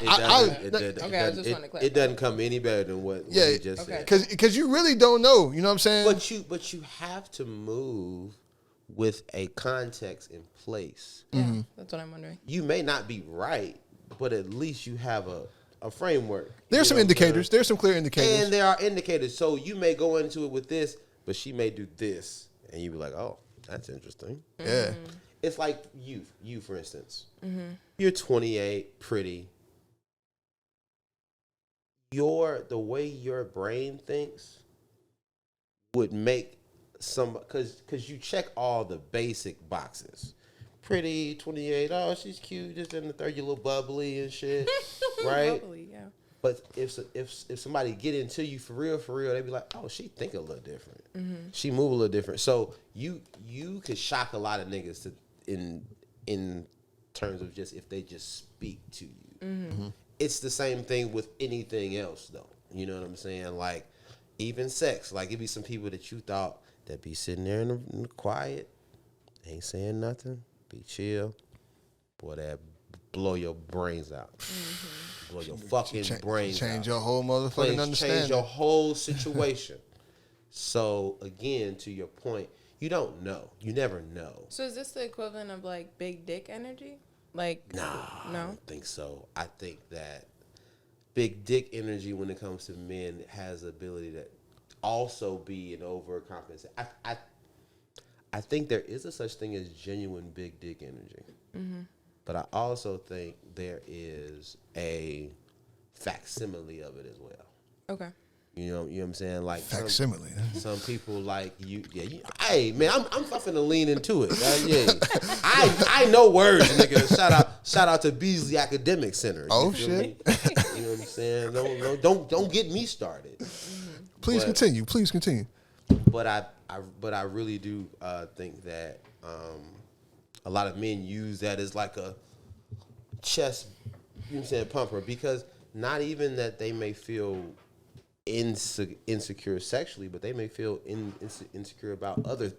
just want to clarify. It doesn't come any better than what you just said. Because you really don't know. You know what I'm saying? But you have to move with a context in place. Yeah, that's what I'm wondering. You may not be right, but at least you have a framework. There's some indicators. There's some clear indicators. And there are indicators. So you may go into it with this, but she may do this. And you be like, oh, that's interesting. Yeah. It's like you for instance. You're 28, pretty. The way your brain thinks would make because you check all the basic boxes. Pretty, 28, oh, she's cute, just in the third, you little bubbly and shit, right? Bubbly, yeah. But if somebody get into you for real, they be like, oh, she think a little different. She move a little different. So you could shock a lot of niggas in terms of just if they just speak to you. It's the same thing with anything else, though. You know what I'm saying? Like, even sex. Like, it'd be some people that you thought that be sitting there in the quiet, ain't saying nothing, be chill. Boy, that blow your brains out. Blow your fucking brains out. Change your whole motherfucking understanding. Change your whole situation. So, again, to your point, you don't know. You never know. So is this the equivalent of, like, big dick energy? Like, no? I don't think so. I think that big dick energy when it comes to men has the ability to also be an overcompensate. I think there is a such thing as genuine big dick energy. But I also think there is a facsimile of it as well. Okay. You know what I'm saying? Like facsimile. Some people like you. Yeah. Hey man, I'm finna lean into it. I know words, nigga. Shout out to Beasley Academic Center. Oh shit. Me? You know what I'm saying? Don't get me started. Please continue. But I really do think that a lot of men use that as like a chest, you know what I'm saying, pumper, because not even that they may feel insecure sexually, but they may feel insecure about other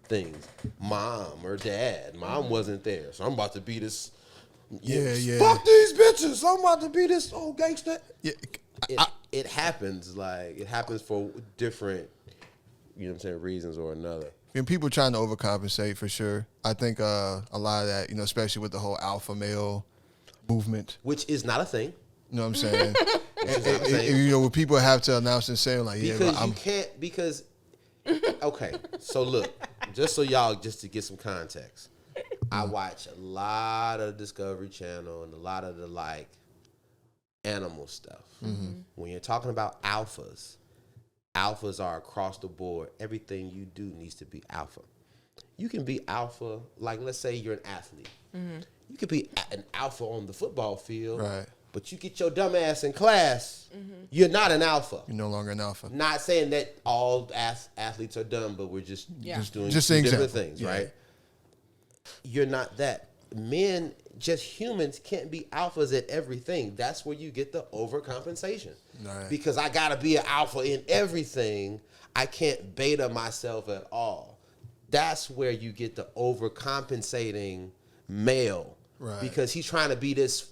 things. Mom or dad. Mom wasn't there, so I'm about to be this. Yeah. Fuck these bitches. I'm about to be this old gangster. Yeah. It happens. Like, it happens for different, you know what I'm saying, reasons or another. And people trying to overcompensate for sure. I think a lot of that, you know, especially with the whole alpha male movement, which is not a thing. You know what I'm saying? You know, when people have to announce and say like, yeah, because you can't. Because okay, so look, just so y'all, just to get some context, I watch a lot of Discovery Channel and a lot of the like animal stuff. When you're talking about alphas are across the board. Everything you do needs to be alpha. You can be alpha, like let's say you're an athlete. You could be an alpha on the football field, right? But you get your dumb ass in class, you're not an alpha. You're no longer an alpha. Not saying that all athletes are dumb, but we're just doing just two different things, right? You're not that. Men, just humans, can't be alphas at everything. That's where you get the overcompensation. Right. Because I got to be an alpha in everything. I can't beta myself at all. That's where you get the overcompensating male. Right. Because he's trying to be this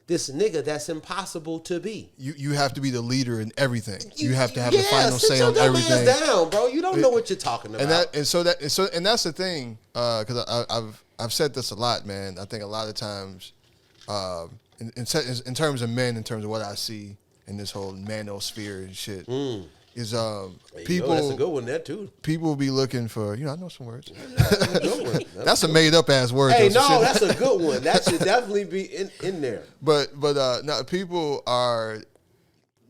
nigga that's impossible to be. You have to be the leader in everything. You have to have the final say on everything. Down, bro. You don't know what you're talking about. And that's the thing. Because I've said this a lot, man. I think a lot of times, in terms of men, in terms of what I see in this whole manosphere and shit, is people. That's a good one there too. People be looking for, I know some words. That's a good one. That's a made up ass word. Hey, no, that's a good one. That should definitely be in there. But no, people are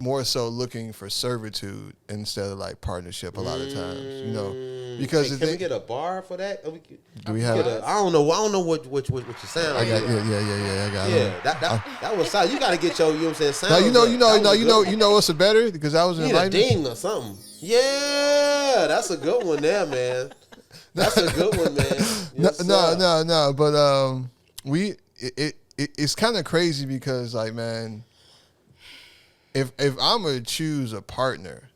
more so looking for servitude instead of like partnership a lot of times, because can we get a bar for that? Do we have? I don't know what you sound. I got I got that was solid. You got to get your, what I'm saying, sound. No, you know what's a better because I was you need a ding or something. Yeah, that's a good one there, man. That's a good one, man. Yes, no, but it's kind of crazy because like, man, if I'm gonna choose a partner,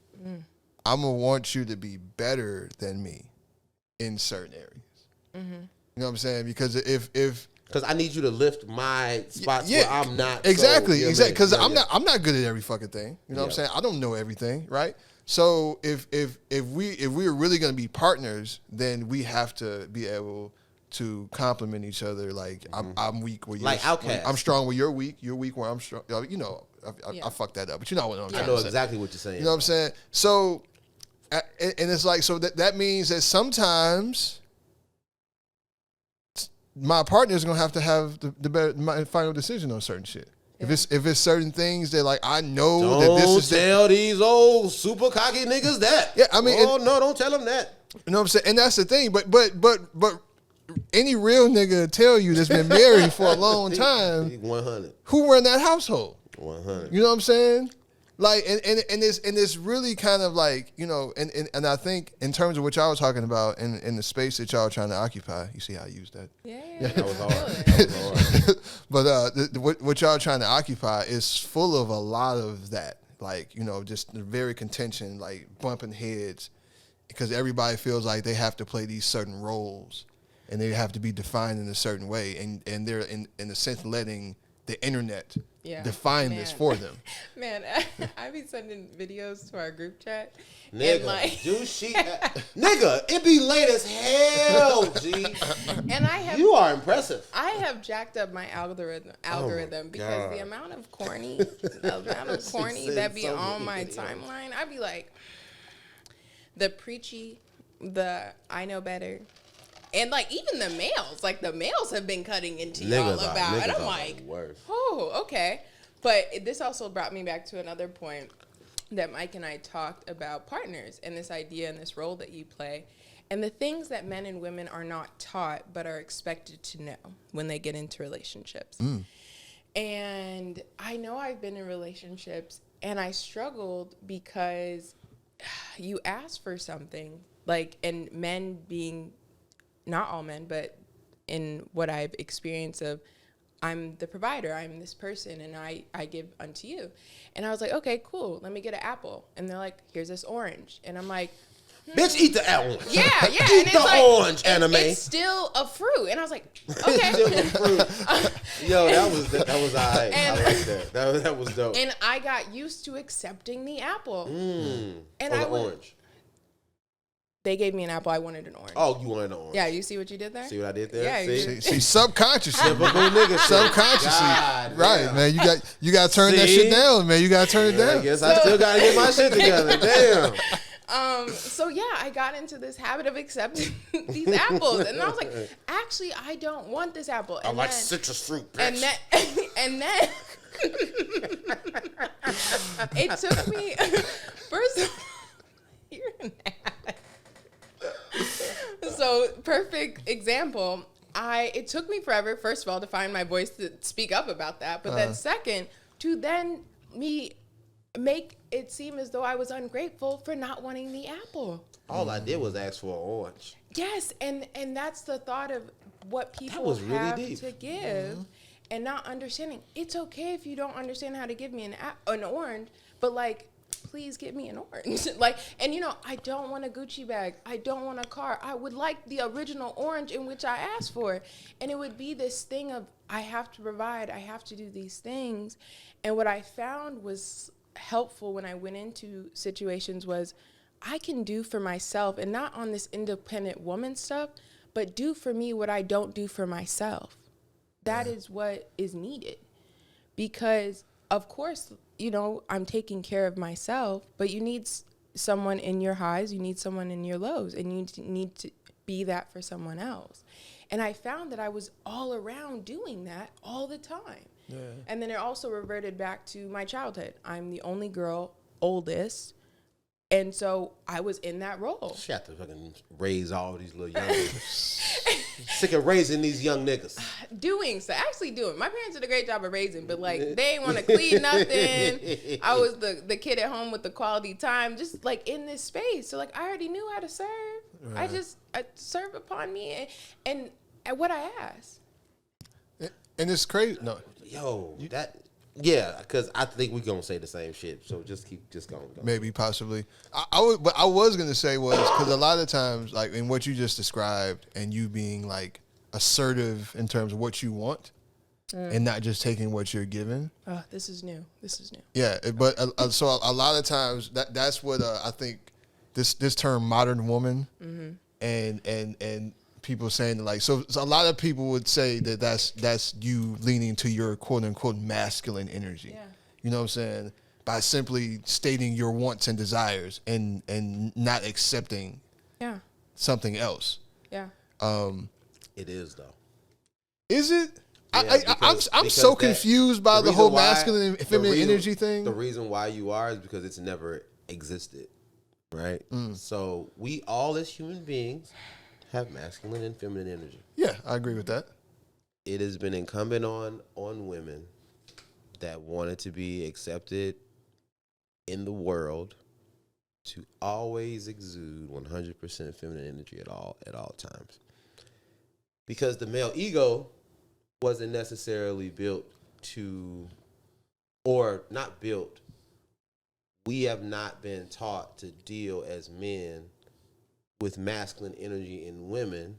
I'm gonna want you to be better than me in certain areas. Mm-hmm. You know what I'm saying? Because because I need you to lift my spots where I'm not. Exactly. Because I'm not good at every fucking thing. You know what I'm saying? I don't know everything, right? So if we're really gonna be partners, then we have to be able to complement each other. Like I'm weak where you're like outcast. I'm strong where you're weak. You're weak where I'm strong. I fucked that up, but you know what I'm saying. I know exactly what you're saying. You know what I'm saying? So, and it's like, so that means that sometimes my partner is gonna have to have my final decision on certain shit. Yeah. If it's certain things that like I know that this is. Don't tell these old super cocky niggas that. Yeah, I mean. No, don't tell them that. You know what I'm saying? And that's the thing. But any real nigga tell you that's been married for a long time. 100. Who run that household? 100. You know what I'm saying? Like, and it's really kind of like, and I think in terms of what y'all was talking about in the space that y'all trying to occupy, you see how I used that? Yeah. That was hard. But what y'all trying to occupy is full of a lot of that. Like, just very contention, like bumping heads, because everybody feels like they have to play these certain roles and they have to be defined in a certain way. And they're in a sense letting the internet define this for them. Man, I be sending videos to our group chat. Nigga, nigga, it be late as hell, G. And you are impressive. I have jacked up my algorithm because the amount of corny that be on my timeline, I be like, the preachy, the I know better. And like even the males have been cutting into y'all about, and I'm like, oh, okay. But this also brought me back to another point that Mike and I talked about partners and this idea and this role that you play, and the things that men and women are not taught but are expected to know when they get into relationships. And I know I've been in relationships and I struggled because you ask for something and men being. Not all men, but in what I've experienced of, I'm the provider, I'm this person, and I give unto you. And I was like, okay, cool, let me get an apple. And they're like, here's this orange. And I'm like, bitch, eat the apple. Yeah. Eat and the orange, anime. It's still a fruit. And I was like, okay. Yo, that was all right. I like that. That was dope. And I got used to accepting the apple. And orange. They gave me an apple. I wanted an orange. Oh, you wanted an orange. Yeah, you see what you did there? See what I did there? Yeah. See, subconsciously. Typical nigga. Subconsciously. God, right, damn. Man. You got to turn that shit down, man. You got to turn it down. I guess I still got to get my shit together. Damn. So yeah, I got into this habit of accepting these apples, and I was like, actually, I don't want this apple. And I like citrus fruit, bitch. And then it took me first of all, you're an ass. So perfect example. It took me forever, first of all, to find my voice to speak up about that, but then second, to then me make it seem as though I was ungrateful for not wanting the apple. All I did was ask for an orange. Yes, and that's the thought of what people have to give, and not understanding. It's okay if you don't understand how to give me an orange, but like, please give me an orange. And I don't want a Gucci bag. I don't want a car. I would like the original orange in which I asked for. And it would be this thing of, I have to provide, I have to do these things. And what I found was helpful when I went into situations was, I can do for myself, and not on this independent woman stuff, but do for me what I don't do for myself. That is what is needed. Because, of course, I'm taking care of myself, but you need someone in your highs, you need someone in your lows, and you need to be that for someone else. And I found that I was all around doing that all the time. Yeah. And then it also reverted back to my childhood. I'm the only girl, oldest. And so I was in that role. She had to fucking raise all these little young niggas. Sick of raising these young niggas. Actually doing. My parents did a great job of raising, but like they ain't want to clean nothing. I was the kid at home with the quality time, just like in this space. So like I already knew how to serve. Right. I serve upon me and what I asked. And it's crazy. No, because I think we're gonna say the same shit. So just going. Maybe, possibly. But I was gonna say was because a lot of times, like in what you just described, and you being like assertive in terms of what you want, and not just taking what you're given. Oh, this is new. Yeah, but so a lot of times that's what I think this term modern woman, and people saying that, like, so a lot of people would say that that's you leaning to your quote unquote masculine energy. Yeah. You know what I'm saying? By simply stating your wants and desires and not accepting something else. Yeah. It is though. Is it? Yeah, I'm so confused by the whole masculine and feminine energy thing. The reason why you are is because it's never existed. Right? So we all as human beings have masculine and feminine energy. Yeah, I agree with that. It has been incumbent on women that wanted to be accepted in the world to always exude 100% feminine energy at all times. Because the male ego wasn't necessarily built to, or not built, we have not been taught to deal as men with masculine energy in women,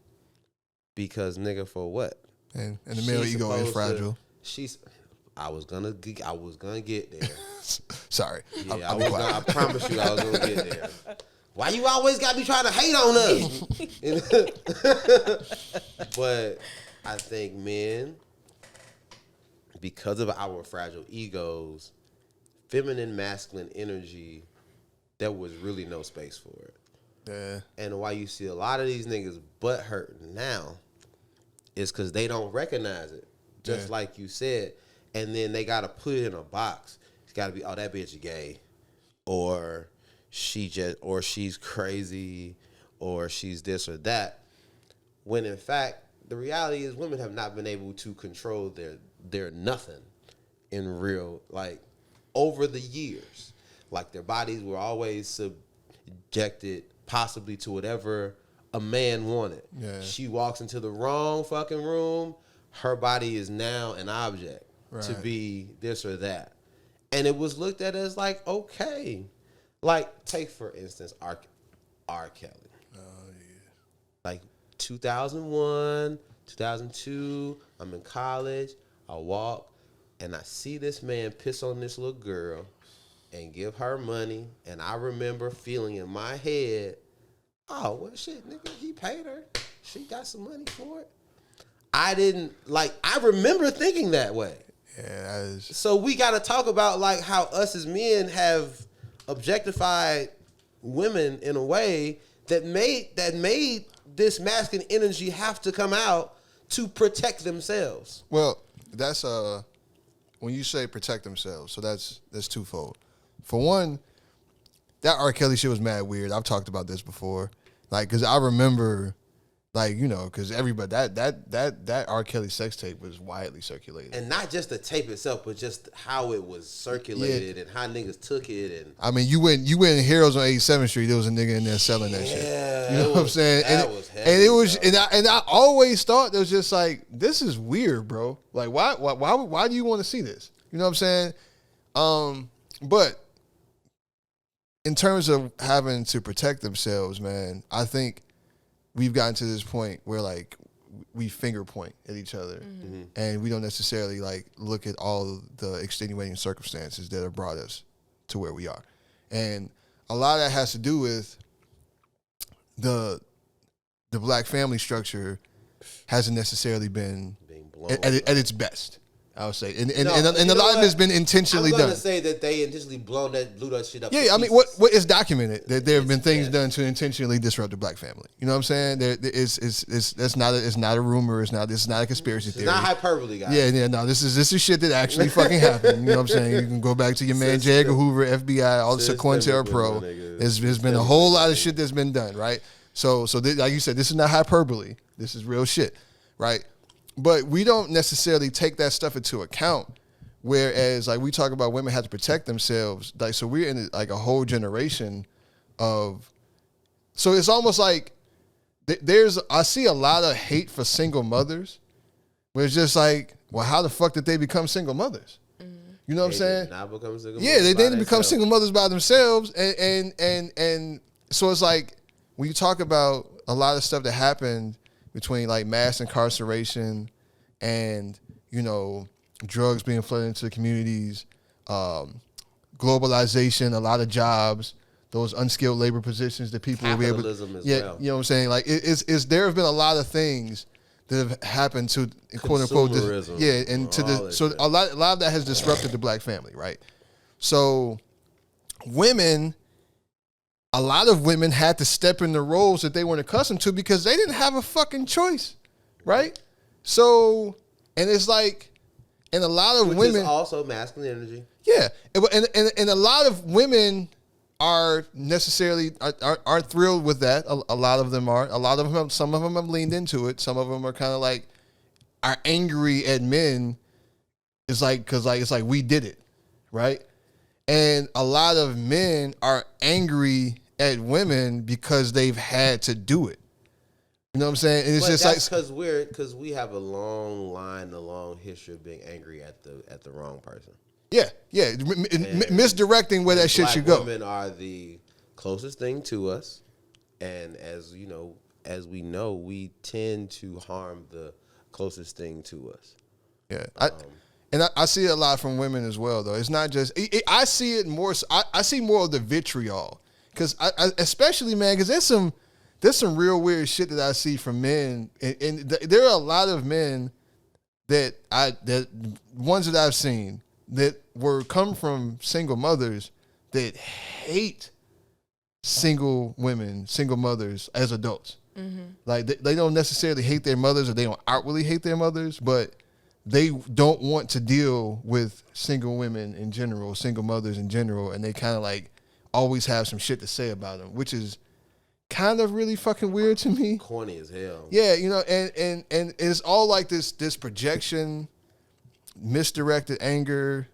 because nigga, for what? And the male ego is fragile. I was gonna get there. Sorry. Yeah, I promise you I was gonna get there. Why you always gotta be trying to hate on us? But I think men, because of our fragile egos, feminine, masculine energy, there was really no space for it. Yeah. And why you see a lot of these niggas butt hurt now is because they don't recognize it. Just like you said. And then they got to put it in a box. It's got to be, oh, that bitch gay. Or she's crazy. Or she's this or that. When in fact, the reality is women have not been able to control their nothing in real, like, over the years. Like, their bodies were always subjected possibly to whatever a man wanted. Yeah. She walks into the wrong fucking room, her body is now an object to be this or that. And it was looked at as like, okay. Like, take for instance, R. Kelly. Oh, yeah. Like 2001, 2002, I'm in college, I walk, and I see this man piss on this little girl and give her money, and I remember feeling in my head, oh, well, shit, nigga, he paid her. She got some money for it. I remember thinking that way. Yeah. So we got to talk about, like, how us as men have objectified women in a way that made this masculine energy have to come out to protect themselves. Well, that's when you say protect themselves, so that's twofold. For one, that R. Kelly shit was mad weird. I've talked about this before. Like, because I remember, like, you know, because everybody, that R. Kelly sex tape was widely circulated. And not just the tape itself, but just how it was circulated and how niggas took it. And I mean, you went in Heroes on 87th Street, there was a nigga in there selling that shit. You know what I'm saying? That was heavy, and it was, and I always thought it was just like, this is weird, bro. Like, why do you want to see this? You know what I'm saying? But in terms of having to protect themselves, man, I think we've gotten to this point where, like, we finger point at each other, and we don't necessarily, like, look at all the extenuating circumstances that have brought us to where we are. And a lot of that has to do with the black family structure hasn't necessarily been at its best. I would say, and No, a lot of it's been intentionally I'm done. gonna say that they intentionally blew that shit up. Yeah, I mean, what is documented that there have been things done to intentionally disrupt the black family. You know what I'm saying? It's not a rumor. This is not a conspiracy theory. It's not hyperbole, guys. Yeah, no. This is shit that actually fucking happened. You know what I'm saying? You can go back to your man J. Edgar Hoover, FBI, all the COINTELPRO. There's been a whole lot of shit that's been done, right? So like you said, this is not hyperbole. This is real shit, right? But we don't necessarily take that stuff into account. Whereas, like, we talk about women have to protect themselves. Like, so we're in like a whole generation of. So it's almost like I see a lot of hate for single mothers, where it's just like, well, how the fuck did they become single mothers? You know what I'm saying? Did not become single Yeah, they didn't become themselves. single mothers by themselves, and so it's like when you talk about a lot of stuff that happened between like mass incarceration and drugs being flooded into the communities, globalization, a lot of jobs, those unskilled labor positions that people will be able. Capitalism as yeah, well. you know what I'm saying? Like there have been a lot of things that have happened to quote unquote Consumerism, and to all the that so shit. a lot of that has disrupted the black family, right? So a lot of women had to step in the roles that they weren't accustomed to because they didn't have a fucking choice, right? So, and it's like, and a lot of Which women is also masculine energy. yeah, and a lot of women are necessarily aren't thrilled with that. A lot of them are. A lot of them, some of them have leaned into it. Some of them are kind of like are angry at men. It's like because like it's like we did it, right? And a lot of men are angry at women because they've had to do it. You know what I'm saying? And it's But just that's like because we have a long history of being angry at the wrong person. yeah, misdirecting where that shit Black should go. Women are the closest thing to us, and as we know, we tend to harm the closest thing to us. Yeah, I see it a lot from women as well, though. It's not just I see it more. I see more of the vitriol because especially man, because there's some real weird shit that I see from men, and there are a lot of men that ones that I've seen that come from single mothers that hate single women, single mothers as adults. Mm-hmm. Like they don't necessarily hate their mothers or they don't outwardly hate their mothers, but they don't want to deal with single women in general, single mothers in general, and they kind of like always have some shit to say about them, which is kind of really fucking weird to me. Corny as hell. Yeah, and it's all like this projection, misdirected anger,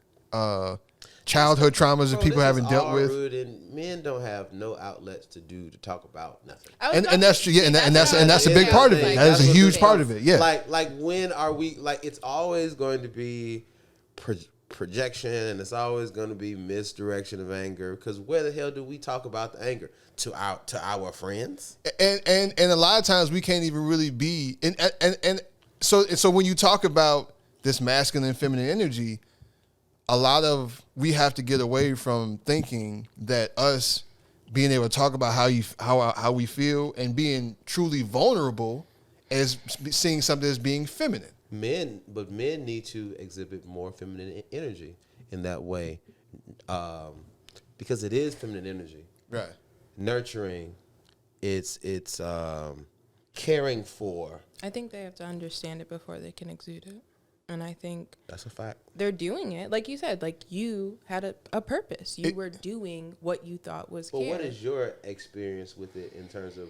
childhood traumas that people haven't dealt with. And men don't have no outlets to talk about nothing. And that's true. Yeah, and that's a big part of it. That is a huge part of it. Yeah. Like when are we like? It's always going to be projection, and it's always going to be misdirection of anger. Because where the hell do we talk about the anger to our friends? And a lot of times we can't even really be. And so when you talk about this masculine and feminine energy, a lot of we have to get away from thinking that us being able to talk about how we feel and being truly vulnerable as seeing something as being feminine. Men need to exhibit more feminine energy in that way, because it is feminine energy. Right. Nurturing, it's caring for. I think they have to understand it before they can exude it. And I think that's a fact. They're doing it. Like you said, like you had a purpose. You were doing what you thought was care. But what is your experience with it in terms of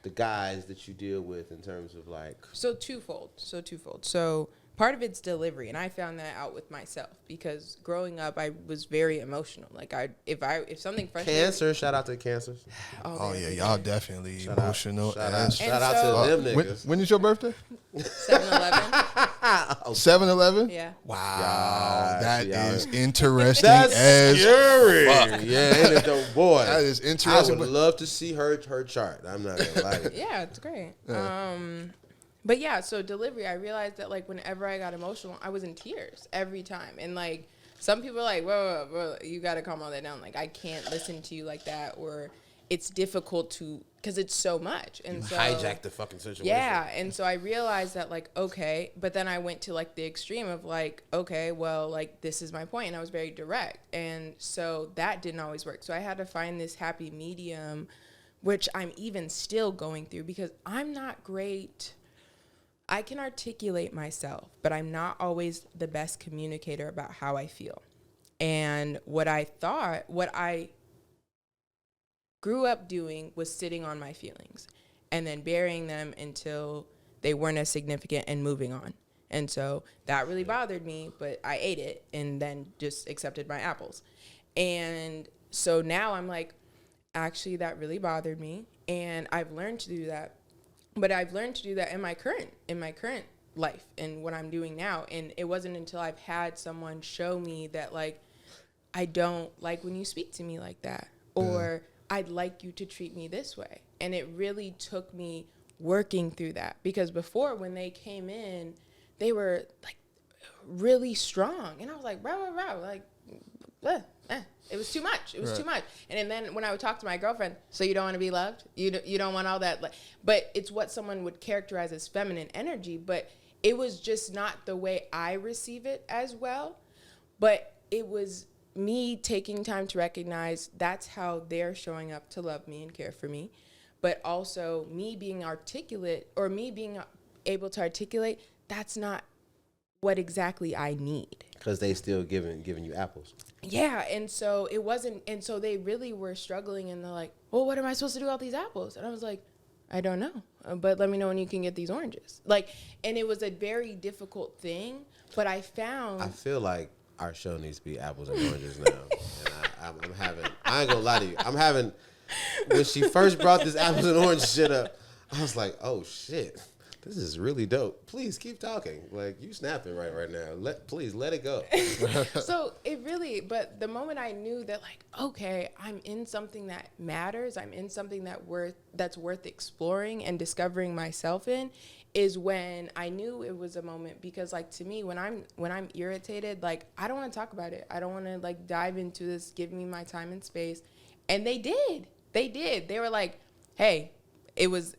the guys that you deal with in terms of like... So twofold. So part of it's delivery. And I found that out with myself because growing up, I was very emotional. Like if something frustrated... Cancer, shout out to the cancers. Oh yeah, y'all definitely emotional. Shout out to them niggas. When is your birthday? 7-11. 7-11? Yeah. Wow, that is interesting. That's as scary. Fuck. Yeah, ain't it though, boy? That is interesting. I would love to see her chart. I'm not gonna lie. Yeah, it's great. Yeah. But yeah, so delivery, I realized that like whenever I got emotional, I was in tears every time. And like some people are like, whoa, you got to calm all that down. Like I can't listen to you like that. it's difficult to, because it's so much. And so hijack the fucking situation. Yeah. And so I realized that, like, okay, but then I went to like the extreme of like, okay, well, like, this is my point. And I was very direct. And so that didn't always work. So I had to find this happy medium, which I'm even still going through, because I'm not great. I can articulate myself, but I'm not always the best communicator about how I feel. And what I grew up doing was sitting on my feelings and then burying them until they weren't as significant and moving on. And so that really bothered me, but I ate it and then just accepted my apples. And so now I'm like, actually, that really bothered me. And I've learned to do that. But I've learned to do that in my current life and what I'm doing now. And it wasn't until I've had someone show me that, like, I don't like when you speak to me like that, or I'd like you to treat me this way. And it really took me working through that, because before, when they came in, they were like really strong. And I was like, bro, like, it was too much. It was too much. And then when I would talk to my girlfriend, so you don't want to be loved? You don't want all that? But it's what someone would characterize as feminine energy. But it was just not the way I receive it as well. But it was me taking time to recognize that's how they're showing up to love me and care for me. But also me being articulate, or me being able to articulate, that's not what exactly I need. Because they still giving you apples. Yeah, and so it wasn't, and so they really were struggling, and they're like, well, what am I supposed to do with all these apples? And I was like, I don't know, but let me know when you can get these oranges. Like, and it was a very difficult thing, but I feel like our show needs to be apples and oranges now. And I ain't gonna lie to you, when she first brought this apples and oranges shit up, I was like, oh shit, this is really dope. Please keep talking. Like, you snapping right now. Please let it go. So it really, but the moment I knew that, like, okay, I'm in something that matters, I'm in something that's worth exploring and discovering myself in, is when I knew it was a moment. Because, like, to me, when I'm irritated, like, I don't want to talk about it. I don't want to, like, dive into this. Give me my time and space. And they did. They were like, hey, it was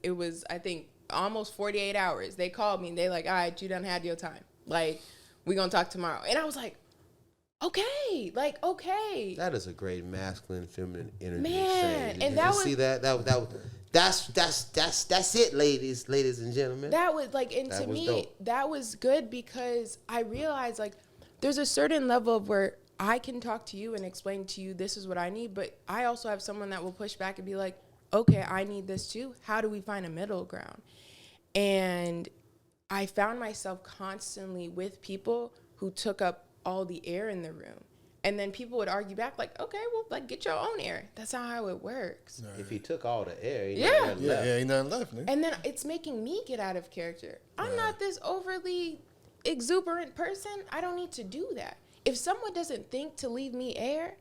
I think almost 48 hours. They called me and they like, all right, you done had your time. Like, we gonna talk tomorrow. And I was like, okay. That is a great masculine, feminine energy. Man, and that was, see that's it, ladies and gentlemen. That was like, and to me, dope. That was good, because I realized, like, there's a certain level of where I can talk to you and explain to you this is what I need, but I also have someone that will push back and be like, okay, I need this too. How do we find a middle ground? And I found myself constantly with people who took up all the air in the room. And then people would argue back, like, okay, well, like, get your own air. That's not how it works. Right. If he took all the air, ain't nothing left. Man. And then it's making me get out of character. I'm not this overly exuberant person. I don't need to do that. If someone doesn't think to leave me air,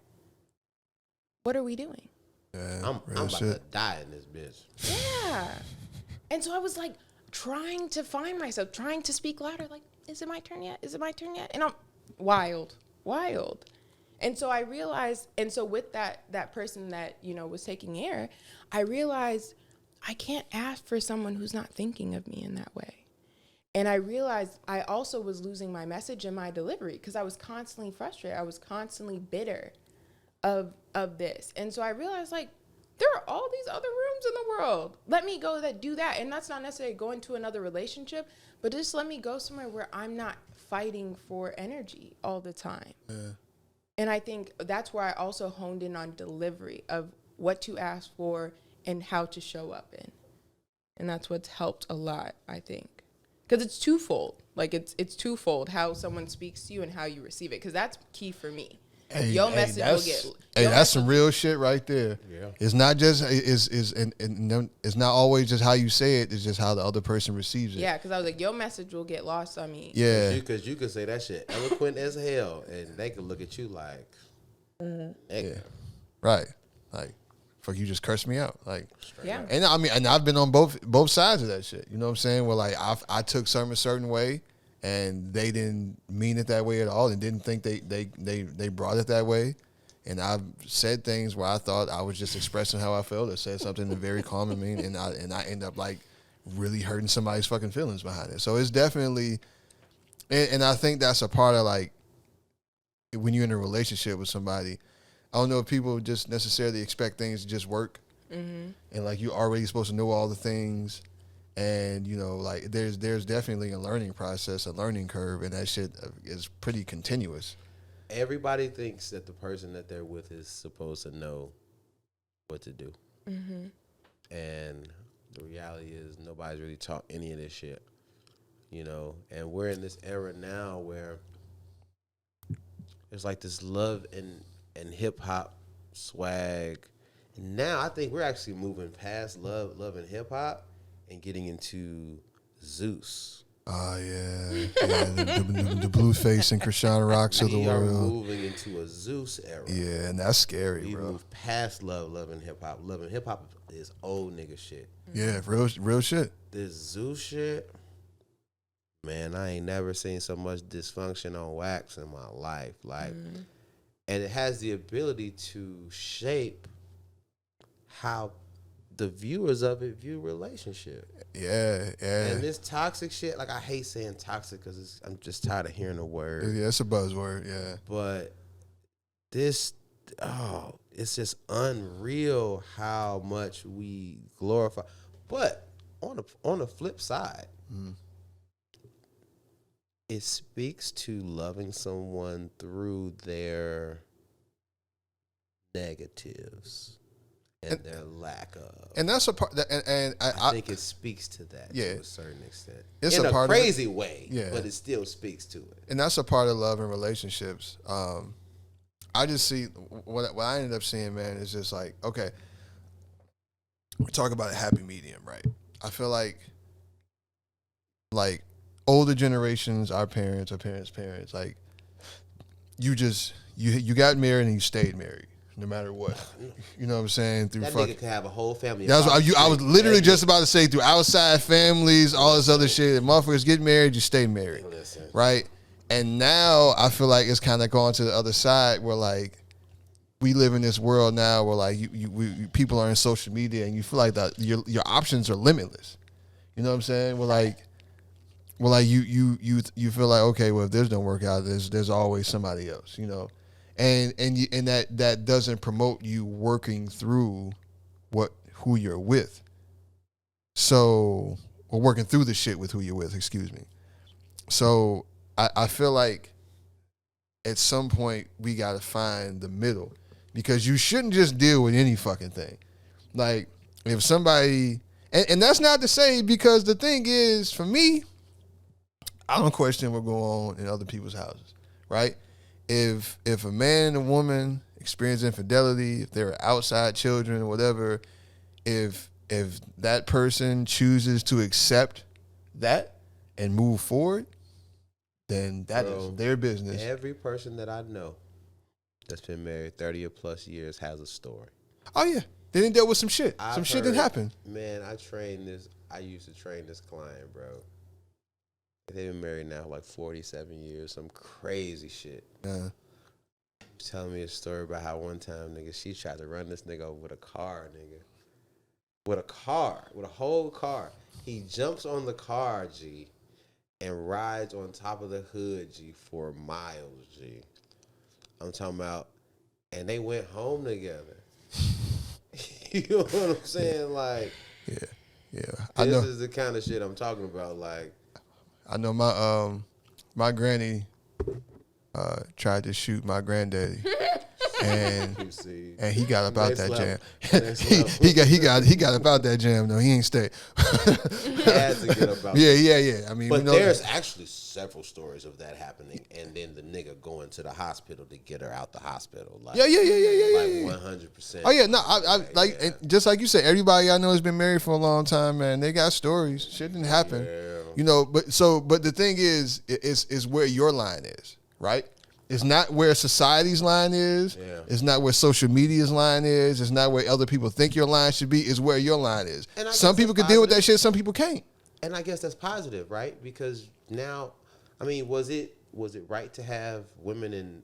what are we doing? Yeah, I'm about to die in this bitch. Yeah. And so I was like trying to find myself, trying to speak louder, like, is it my turn yet? Is it my turn yet? And I'm wild. And so I realized, and so with that person that, you know, was taking air, I realized I can't ask for someone who's not thinking of me in that way. And I realized I also was losing my message and my delivery, because I was constantly frustrated. I was constantly bitter of this. And so I realized, like, there are all these other rooms in the world. Let me go do that. And that's not necessarily going to another relationship, but just let me go somewhere where I'm not fighting for energy all the time. Yeah. And I think that's where I also honed in on delivery of what to ask for and how to show up in. And that's what's helped a lot, I think. Because it's twofold. Like, it's twofold, how someone speaks to you and how you receive it. Because that's key for me. Your message will get. That's some real shit right there. Yeah. It's not just it's not always just how you say it. It's just how the other person receives it. Yeah, because I was like, your message will get lost on me. Yeah, because you could say that shit eloquent as hell, and they could look at you like, yeah, right, like, fuck, you just cursed me out, like, yeah. And I mean, and I've been on both sides of that shit. You know what I'm saying? Where, like, I took something a certain way, and they didn't mean it that way at all, and didn't think they brought it that way. And I've said things where I thought I was just expressing how I felt, or said something very calm and mean, and I end up like really hurting somebody's fucking feelings behind it. So it's definitely, and I think that's a part of like when you're in a relationship with somebody. I don't know if people just necessarily expect things to just work, and like you're already supposed to know all the things, and you know like there's definitely a learning process, a learning curve, and that shit is pretty continuous. Everybody thinks that the person that they're with is supposed to know what to do. And the reality is nobody's really taught any of this shit, you know? And we're in this era now where there's like this love and hip-hop swag. And now I think we're actually moving past love and hip-hop and getting into Zeus. Oh, yeah. The Blueface and Krishan Rocks of the We are world. moving into a Zeus era. Yeah, and that's scary, We bro. moved past love and hip-hop. Love and hip-hop is old nigga shit. Yeah, real shit. This Zeus shit, man, I ain't never seen so much dysfunction on wax in my life. Like, and it has the ability to shape how the viewers of it view relationship. Yeah. And this toxic shit, like I hate saying toxic because I'm just tired of hearing the word. Yeah, it's a buzzword, yeah. But this, it's just unreal how much we glorify. But on the flip side, it speaks to loving someone through their negatives and their lack of. And that's a part, and I think it speaks to that to a certain extent. It's in a part crazy way, Yeah. but it still speaks to it. And that's a part of love and relationships. I just see, what I ended up seeing, man, is just like, okay, we talk about a happy medium, right? I feel like older generations, our parents, like, you got married and you stayed married. No matter what, you know what I'm saying? Through That nigga could have a whole family. That's what I was literally just about to say. Through outside families, all this other shit. If motherfuckers get married, you stay married, right? And now I feel like it's kind of gone to the other side where like we live in this world now where like people are in social media and you feel like that your options are limitless. You know what I'm saying? You feel like, okay, well if this don't work out, there's always somebody else. You know. And that doesn't promote you working through who you're with. So, or working through the shit with who you're with, excuse me. So I feel like at some point we gotta find the middle. Because you shouldn't just deal with any fucking thing. Like, if somebody, and that's not to say, because the thing is, for me, I don't question what goes on in other people's houses, right? If a man and a woman experience infidelity, if they're outside children or whatever, if that person chooses to accept that and move forward, then that is their business. Every person that I know that's been married 30 or plus years has a story. Oh yeah, they didn't deal with some shit. Some shit didn't happen. Man, I used to train this client, bro. They've been married now like 47 years, some crazy shit. Yeah. He's telling me a story about how one time, nigga, she tried to run this nigga over with a car, nigga. With a whole car. He jumps on the car, G, and rides on top of the hood, G, for miles, G. I'm talking about, and they went home together. You know what I'm saying? Like, yeah. This is the kind of shit I'm talking about, like. I know my granny tried to shoot my granddaddy, and he got about that jam. he got about that jam though. He ain't stay. He had to get about. Yeah. I mean, but there's actually several stories of that happening, and then the nigga going to the hospital to get her out the hospital. Like, yeah. Like 100%. Oh yeah, no, I like and just like you said, everybody I know has been married for a long time, man. They got stories. Shit didn't happen. Yeah. You know, but the thing is where your line is, right? It's not where society's line is. Yeah. It's not where social media's line is. It's not where other people think your line should be. It's where your line is. Some people can deal with that shit. Some people can't. And I guess that's positive, right? Because now, I mean, was it right to have women in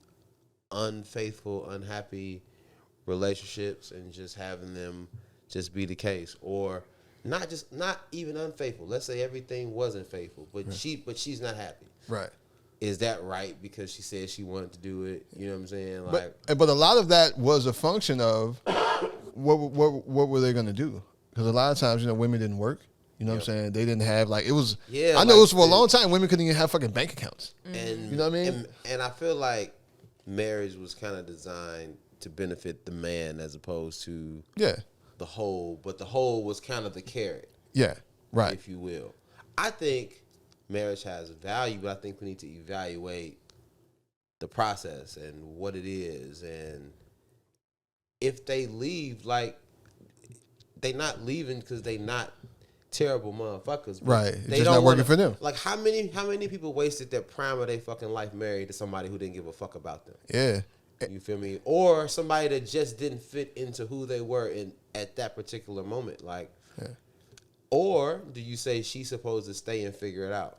unfaithful, unhappy relationships and just having them just be the case, or not even unfaithful. Let's say everything wasn't faithful, but she's not happy. Right. Is that right because she said she wanted to do it? You know what I'm saying? Like, but a lot of that was a function of what were they going to do? Because a lot of times, women didn't work. You know what I'm saying? They didn't have it was. Yeah, I know it was for a long time. Women couldn't even have fucking bank accounts. And you know what I mean? And I feel like marriage was kind of designed to benefit the man as opposed to the whole. But the whole was kind of the carrot. Yeah, right. If you will. I think marriage has value, but I think we need to evaluate the process and what it is. And if they leave, like, they not leaving because they not terrible motherfuckers. Right. They it's don't not working wanna, for them. Like, how many people wasted their prime of their fucking life married to somebody who didn't give a fuck about them? Yeah. You feel me? Or somebody that just didn't fit into who they were at that particular moment. Like, or do you say she's supposed to stay and figure it out?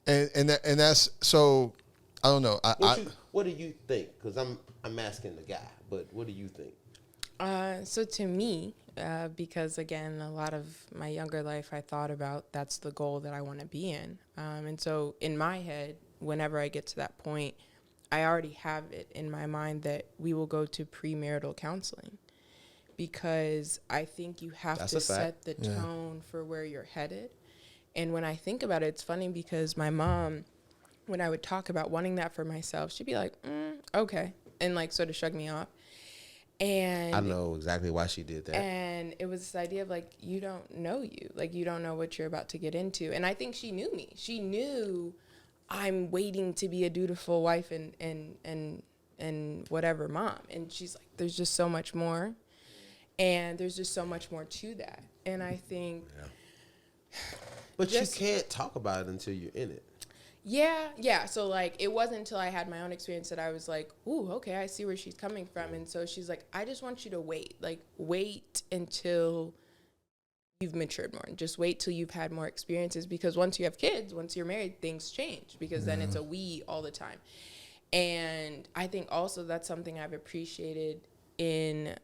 And that's so. I don't know. What do you think? Because I'm asking the guy, but what do you think? So to me, because again, a lot of my younger life, I thought about that's the goal that I want to be in. And so in my head, whenever I get to that point, I already have it in my mind that we will go to premarital counseling, because I think you have to set the tone for where you're headed. And when I think about it, it's funny because my mom, when I would talk about wanting that for myself, she'd be like, okay, and like sort of shrug me off. And I know exactly why she did that. And it was this idea of like, you don't know you. Like, you don't know what you're about to get into. And I think she knew me. She knew I'm waiting to be a dutiful wife and whatever mom. And she's like, there's just so much more. And there's just so much more to that. And I think... But you can't talk about it until you're in it. Yeah. So, like, it wasn't until I had my own experience that I was like, ooh, okay, I see where she's coming from. And so she's like, I just want you to wait. Like, wait until you've matured more. And just wait till you've had more experiences. Because once you have kids, once you're married, things change. Because then it's a we all the time. And I think also that's something I've appreciated in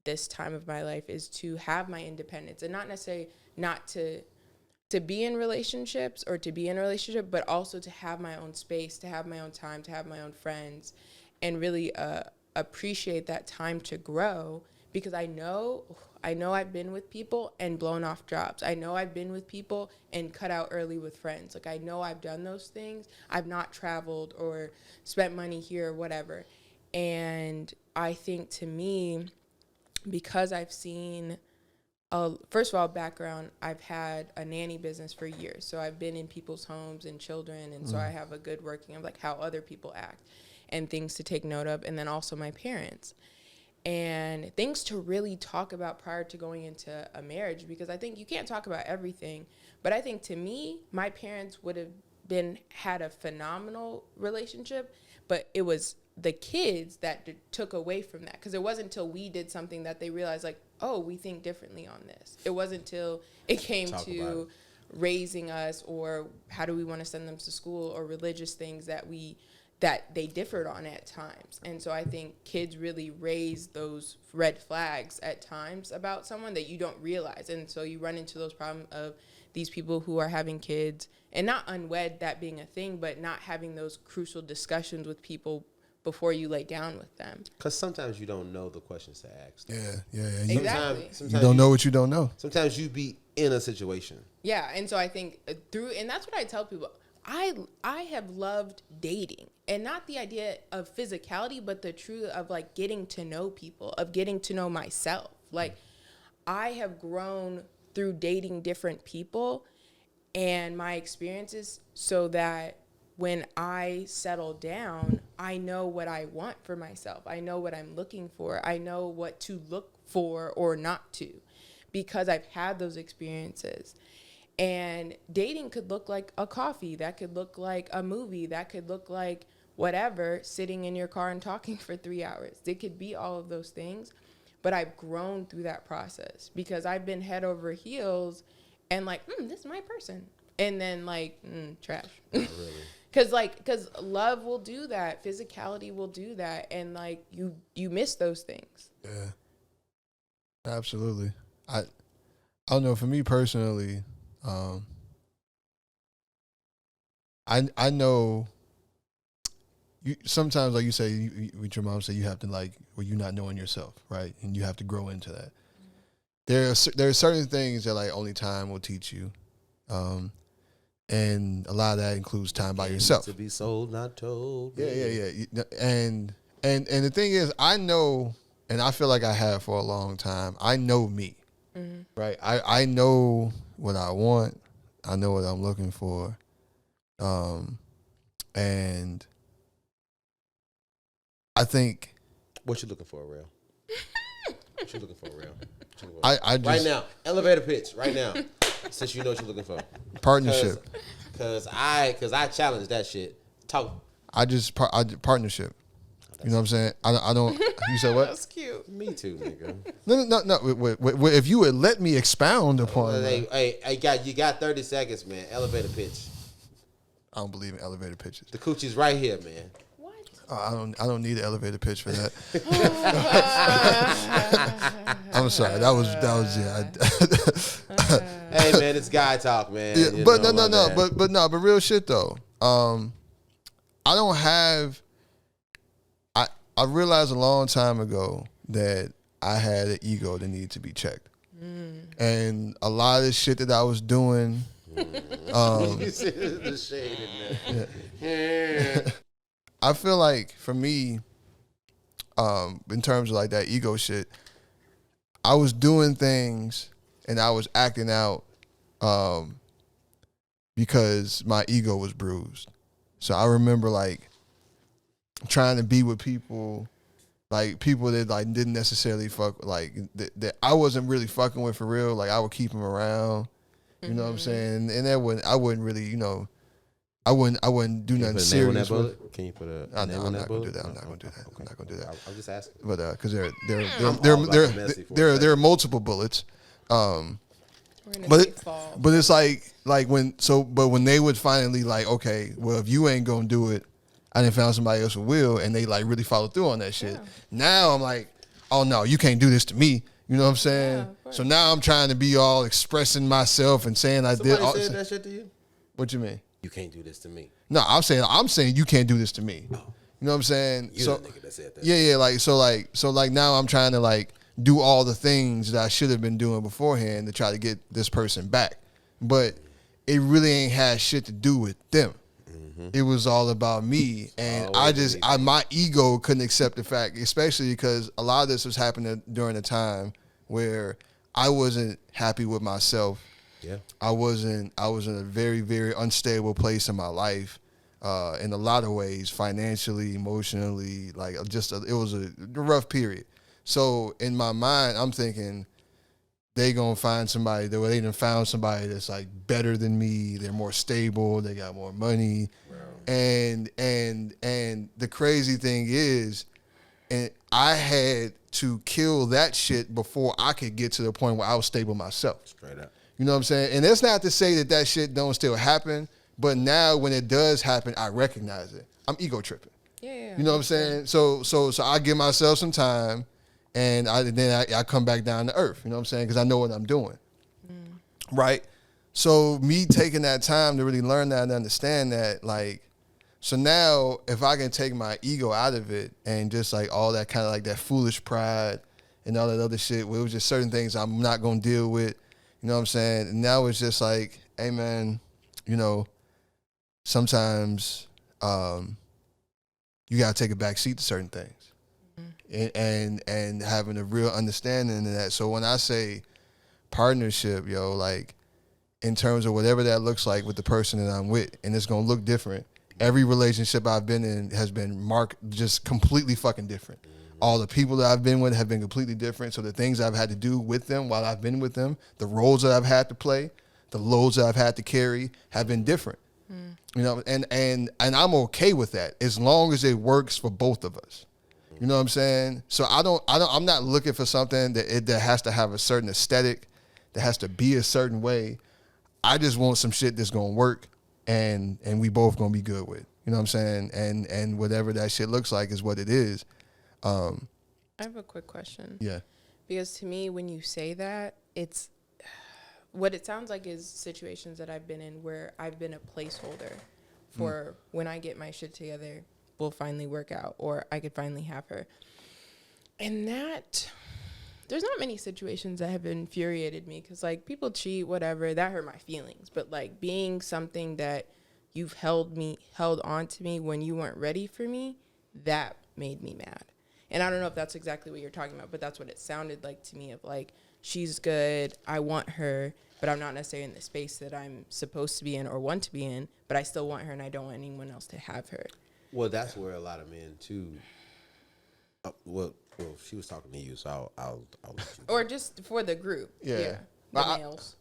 this time of my life, is to have my independence. And not necessarily not to be in relationships or to be in a relationship, but also to have my own space, to have my own time, to have my own friends, and really appreciate that time to grow. Because I know I've been with people and blown off jobs. I know I've been with people and cut out early with friends. Like, I know I've done those things. I've not traveled or spent money here or whatever. And I think, to me, because I've seen... first of all, background, I've had a nanny business for years. So I've been in people's homes and children. And so I have a good working of like how other people act and things to take note of. And then also my parents, and things to really talk about prior to going into a marriage, because I think you can't talk about everything. But I think, to me, my parents would have had a phenomenal relationship, but it was the kids that took away from that. Because it wasn't until we did something that they realized, like, oh, we think differently on this. It wasn't until it came to raising us, or how do we want to send them to school, or religious things that they differed on at times. And so I think kids really raise those red flags at times about someone that you don't realize. And so you run into those problems of these people who are having kids and not unwed, that being a thing, but not having those crucial discussions with people before you lay down with them. Because sometimes you don't know the questions to ask. Yeah. Exactly. Sometimes you don't know what you don't know. Sometimes you be in a situation. Yeah, and so I think and that's what I tell people. I have loved dating, and not the idea of physicality, but the truth of like getting to know people, of getting to know myself. Like, I have grown through dating different people and my experiences, so that when I settle down, I know what I want for myself. I know what I'm looking for. I know what to look for or not to, because I've had those experiences. And dating could look like a coffee. That could look like a movie. That could look like whatever, sitting in your car and talking for 3 hours. It could be all of those things. But I've grown through that process, because I've been head over heels and like, this is my person. And then like, trash. Not really. Because love will do that, physicality will do that, and like you miss those things. Yeah, absolutely. I don't know. For me personally, I know. You sometimes, like you say, with your mom say, you have to like, well, you not knowing yourself, right, and you have to grow into that. There are certain things that like only time will teach you. And a lot of that includes time by yourself. To be sold, not told. Yeah. And the thing is, I know, and I feel like I have for a long time. I know me, right? I know what I want. I know what I'm looking for, and I think. What you looking for, real? What you looking for, real? I just, right now, elevator pitch. Right now, since you know what you're looking for. Partnership. Cause I challenge that shit. Talk. Partnership. You know what I'm saying? I don't. You said what? That's cute. Me too, nigga. No. Wait, if you would let me expound upon. Hey, you got 30 seconds, man. Elevator pitch. I don't believe in elevator pitches. The coochie's right here, man. What? I don't need an elevator pitch for that. I'm sorry. That was yeah. Hey man, it's guy talk, man. Yeah, but but real shit though. I don't have. I realized a long time ago that I had an ego that needed to be checked, and a lot of the shit that I was doing. You see the shade in there. Yeah. I feel like for me, in terms of like that ego shit, I was doing things and I was acting out because my ego was bruised. So I remember like trying to be with people, like people that like didn't necessarily fuck, like that I wasn't really fucking with for real. Like I would keep them around, you know what I'm saying? And I wouldn't really, you know, I wouldn't do nothing serious. Can you put a I'm name not on that gonna bullet? do that. I'm not gonna do that. I'm not gonna do that. I'm just asking. But because there are multiple bullets. But it's like when they would finally like, okay, well, if you ain't gonna do it, I done found somebody else who will, and they like really follow through on that shit. Yeah. Now I'm like, oh no, you can't do this to me. You know what I'm saying? Yeah, so now I'm trying to be all expressing myself and saying Somebody said that shit to you? What you mean? You can't do this to me. No, I'm saying you can't do this to me. Oh. You know what I'm saying? You the nigga that said that. Yeah, like now I'm trying to like do all the things that I should have been doing beforehand to try to get this person back. But it really ain't had shit to do with them. Mm-hmm. It was all about me. And my ego couldn't accept the fact, especially because a lot of this was happening during a time where I wasn't happy with myself. Yeah. I was in a very, very unstable place in my life, in a lot of ways, financially, emotionally, like it was a rough period. So in my mind, I'm thinking they gonna find somebody that they done found somebody that's like better than me. They're more stable. They got more money. Wow. And the crazy thing is, and I had to kill that shit before I could get to the point where I was stable myself. Straight up. You know what I'm saying? And that's not to say that shit don't still happen, but now when it does happen, I recognize it. I'm ego tripping. Yeah. You know what I'm saying? So I give myself some time, and then I come back down to earth. You know what I'm saying? Because I know what I'm doing. Right? So me taking that time to really learn that and understand that, like, so now if I can take my ego out of it and just like all that kind of like that foolish pride and all that other shit, where it was just certain things I'm not going to deal with. You know what I'm saying? And now it's just like, hey man, you know, sometimes you gotta take a back seat to certain things, and having a real understanding of that. So when I say partnership, yo, like in terms of whatever that looks like with the person that I'm with, and it's gonna look different. Every relationship I've been in has been marked just completely fucking different. All the people that I've been with have been completely different. So the things I've had to do with them while I've been with them, the roles that I've had to play, the loads that I've had to carry have been different. You know, and I'm okay with that as long as it works for both of us. You know what I'm saying? So I'm not looking for something that has to have a certain aesthetic, that has to be a certain way. I just want some shit that's gonna work and we both gonna be good with. You know what I'm saying? And whatever that shit looks like is what it is. I have a quick question. Yeah. Because to me, when you say that, it's what it sounds like is situations that I've been in where I've been a placeholder for when I get my shit together, will finally work out, or I could finally have her. And that, there's not many situations that have infuriated me, because like people cheat, whatever, that hurt my feelings. But like being something that you've held on to me when you weren't ready for me, that made me mad. And I don't know if that's exactly what you're talking about, but that's what it sounded like to me, of like, she's good, I want her, but I'm not necessarily in the space that I'm supposed to be in or want to be in, but I still want her and I don't want anyone else to have her. Well, that's where a lot of men too. Well, she was talking to you, so I'll let you. Or just for the group. Yeah. The males.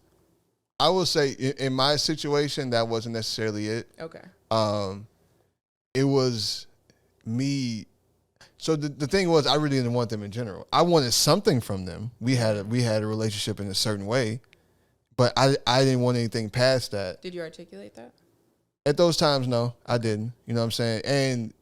I will say in my situation, that wasn't necessarily it. Okay. It was me. So the thing was, I really didn't want them in general. I wanted something from them. We had a relationship in a certain way, but I didn't want anything past that. Did you articulate that? At those times, no, I didn't. You know what I'm saying? And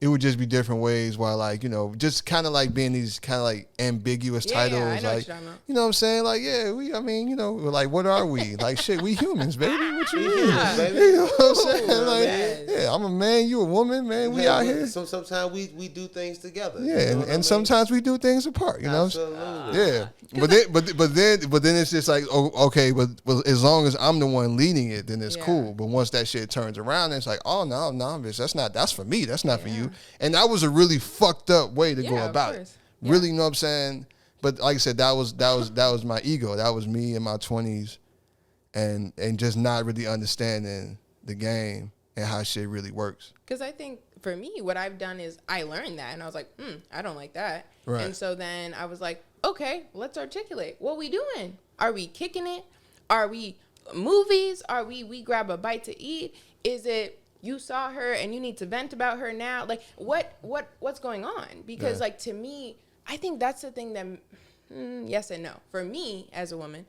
it would just be different ways while, like, you know, just kind of like being these kind of like ambiguous titles. Yeah, I know like, what you're talking about. you know what I'm saying? Like, yeah, I mean, you know, we're like, what are we? Like, shit, we humans, baby. What you mean? Yeah, baby. You know what I'm saying? Ooh, Like, man. yeah, I'm a man, you a woman, man. We out here. So sometimes we do things together. Yeah, you know what I mean? and sometimes we do things apart, you know? Absolutely. Yeah. But then it's just like, oh, okay, but as long as I'm the one leading it, then it's cool. But once that shit turns around, it's like, oh no, bitch, that's for me. That's not for you. And that was a really fucked up way to go about it. Really, you know what I'm saying? But like I said, that was my ego. That was me in my 20s and just not really understanding the game and how shit really works. Because I think for me, what I've done is I learned that, and I was like, I don't like that. Right. And so then I was like, okay, let's articulate. What we doing? Are we kicking it? Are we movies? Are we grab a bite to eat? Is it you saw her and you need to vent about her now? Like, what's going on? Because like, to me, I think that's the thing that, yes and no. For me as a woman,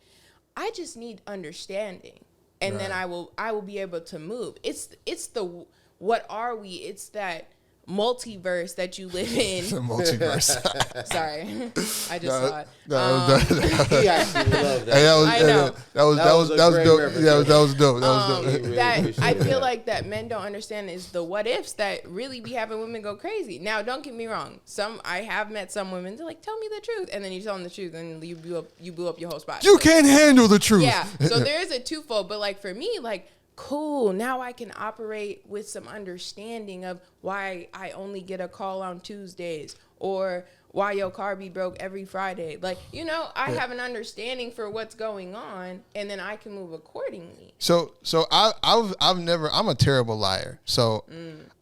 I just need understanding. And then I will be able to move. It's the, what are we? It's that multiverse that you live in. The multiverse. Sorry, I just saw it. He actually loved that. Hey, I know. That was dope. Yeah, that was dope. Really that I appreciate feel that. like that men don't understand is the what ifs that really be having women go crazy. Now, don't get me wrong. I have met some women. They're like, tell me the truth, and then you tell them the truth, and you blew up your whole spot. You can't handle the truth. Yeah. So there is a twofold, but like for me, like, cool, now I can operate with some understanding of why I only get a call on Tuesdays, or why your car be broke every Friday. Like, you know, I have an understanding for what's going on, and then I can move accordingly. So I'm a terrible liar. So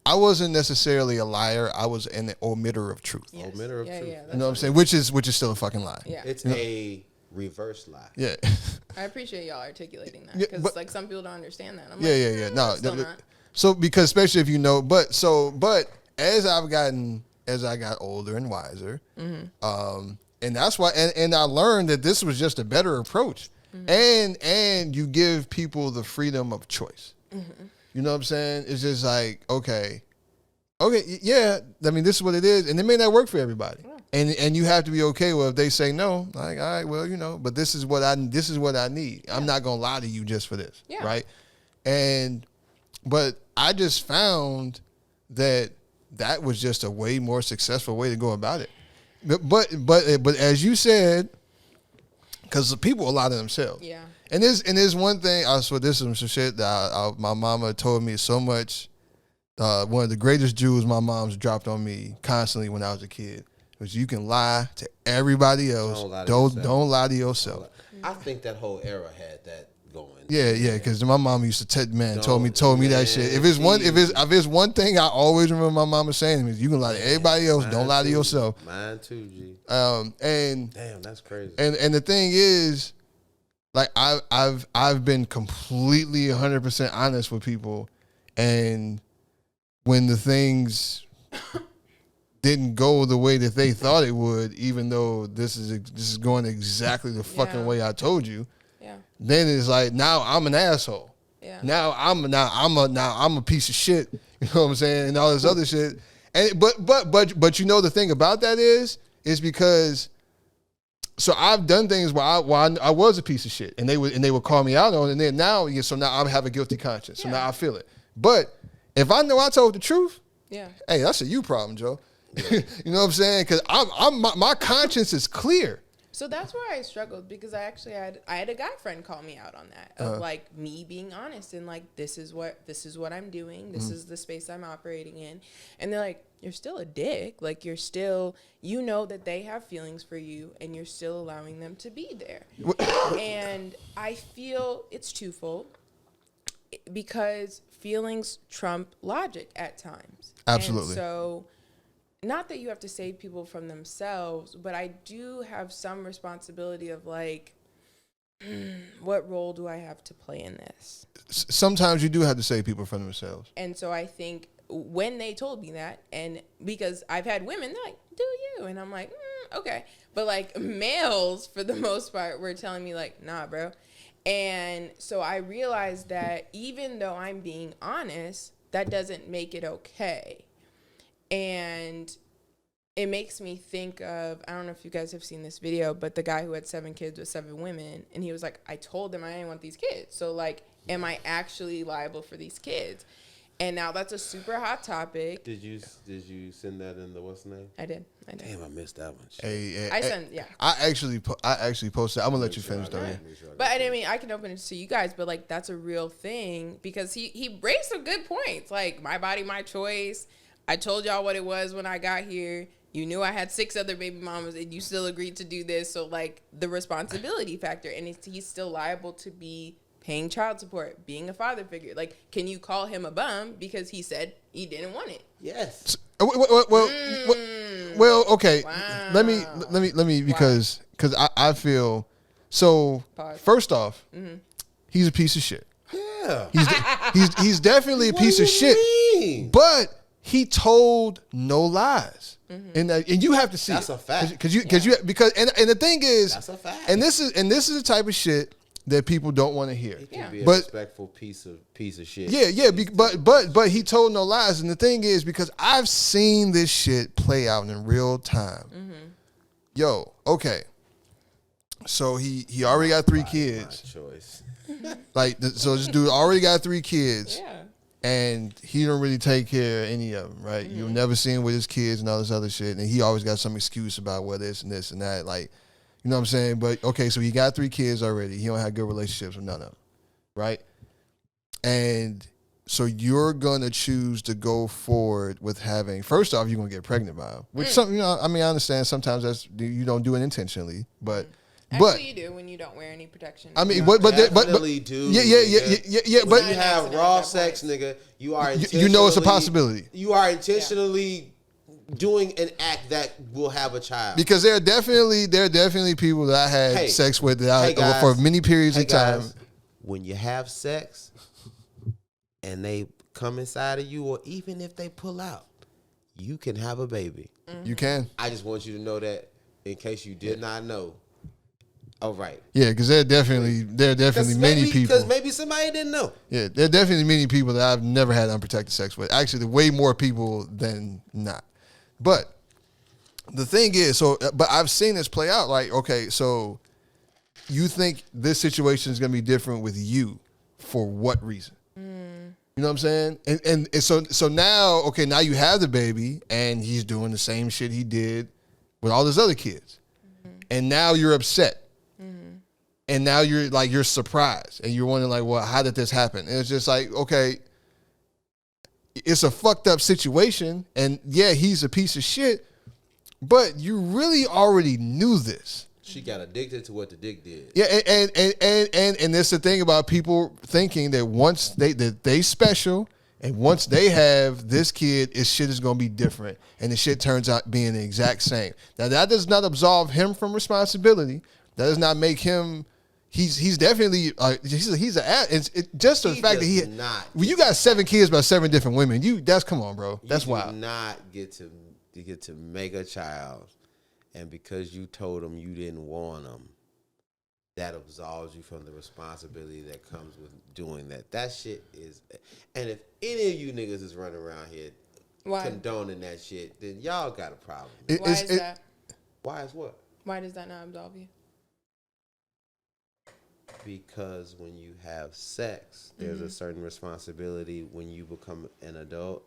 I wasn't necessarily a liar. I was an omitter of truth. Yes. Omitter of truth. Yeah, You know what I'm saying? Which is still a fucking lie. Yeah. It's a reverse lie. Yeah. I appreciate y'all articulating that, Yeah, because but- like some people don't understand that. I'm Yeah. No, still not. so because especially if you know, but as I got older and wiser, and that's why, and I learned that this was just a better approach, and you give people the freedom of choice. You know what I'm saying? It's just like, okay, yeah. I mean, this is what it is, and it may not work for everybody, and you have to be okay with if they say no. Like, all right, well, you know, but this is what I need. I'm not gonna lie to you just for this, right? But I just found that was just a way more successful way to go about it. But as you said, because the people lie to themselves. Yeah. And there's one thing. I swear, this is some shit that my mama told me so much. One of the greatest jewels my mom's dropped on me constantly when I was a kid was, you can lie to everybody else. Don't lie to yourself. I think that whole era had that going. Yeah, because my mom used to told me that shit. If it's one thing I always remember my mama saying to me, you can lie to everybody else, don't lie to yourself. Mine too, G. And damn, that's crazy. And the thing is, like, I've been completely 100% honest with people, and when the things didn't go the way that they thought it would, even though this is going exactly the fucking way I told you, then it's like, now I'm an asshole. Yeah. Now I'm a piece of shit. You know what I'm saying? And all this other shit. And but you know the thing about that is because so I've done things where I was a piece of shit, and they would call me out on it, and then now I have a guilty conscience. So now I feel it. But if I know I told the truth, hey, that's a you problem, Joe. You know what I'm saying? Because my conscience is clear. So that's where I struggled, because I actually had a guy friend call me out on that of like me being honest and like this is what I'm doing, this is the space I'm operating in, and they're like, you're still a dick, like you're still, you know that they have feelings for you and you're still allowing them to be there. And I feel it's twofold, because feelings trump logic at times. Absolutely. And so, not that you have to save people from themselves, but I do have some responsibility of like, what role do I have to play in this? Sometimes you do have to save people from themselves. And so I think when they told me that, and because I've had women, they're like, do you? And I'm like, okay. But like males, for the most part, were telling me like, nah, bro. And so I realized that even though I'm being honest, that doesn't make it okay. And it makes me think of, I don't know if you guys have seen this video, but the guy who had 7 kids with 7 women, and he was like, I told them I didn't want these kids. So like, am I actually liable for these kids? And now that's a super hot topic. Did you send that in the what's the name? I did. Damn, I missed that one. I actually posted. I'm gonna let you finish though. Yeah. But I mean, I can open it to you guys, but like that's a real thing, because he raised some good points. Like, my body, my choice. I told y'all what it was when I got here. You knew I had 6 other baby mamas, and you still agreed to do this. So like the responsibility factor, and he's still liable to be paying child support, being a father figure. Like, can you call him a bum because he said he didn't want it? Yes. Well, okay. Wow. Let me because I feel so. Pause. First off, he's a piece of shit. Yeah. He's definitely a piece of shit. Mean? But he told no lies, and you have to see that's it. A fact. Because the thing is, that's a fact. And this is the type of shit that people don't want to hear. It can be a respectful piece of shit. Yeah. But he told no lies, and the thing is, because I've seen this shit play out in real time. Yo, okay. So he already got 3 kids. My choice. So this dude already got 3 kids. Yeah. And he don't really take care of any of them, right? You'll never see him with his kids and all this other shit. And he always got some excuse about this and this and that. Like, you know what I'm saying? But, okay, so he got 3 kids already. He don't have good relationships with none of them, right? And so you're going to choose to go forward with having, first off, you're going to get pregnant by him. Which, I understand sometimes you don't do it intentionally, but... Actually, you do when you don't wear any protection. I mean, but do. Yeah. But When you have raw sex, nigga, you are you know it's a possibility. You are intentionally doing an act that will have a child. Because there are definitely people that I had sex with for many periods of time. Guys, when you have sex and they come inside of you, or even if they pull out, you can have a baby. You can. I just want you to know that in case you did not know. Oh, right. Yeah, because there are definitely many people. Because maybe somebody didn't know. Yeah, there are definitely many people that I've never had unprotected sex with. Actually, way more people than not. But the thing is, but I've seen this play out. Like, okay, so you think this situation is going to be different with you for what reason? You know what I'm saying? And so now, okay, now you have the baby, and he's doing the same shit he did with all his other kids. And now you're upset. And now you're surprised, and you're wondering like, well, how did this happen? And it's just like, okay, it's a fucked up situation, and yeah, he's a piece of shit, but you really already knew this. She got addicted to what the dick did. Yeah, and that's the thing about people thinking that once they special, and once they have this kid, shit is gonna be different, and the shit turns out being the exact same. Now that does not absolve him from responsibility. That does not make him. He's definitely he's just the fact that you got 7 kids by 7 different women. Come on, bro. That's wild. You do not get to make a child, and because you told them you didn't want them, that absolves you from the responsibility that comes with doing that. That shit is, and if any of you niggas is running around here condoning that shit, then y'all got a problem. Why is that? Why is what? Why does that not absolve you? Because when you have sex, there's a certain responsibility when you become an adult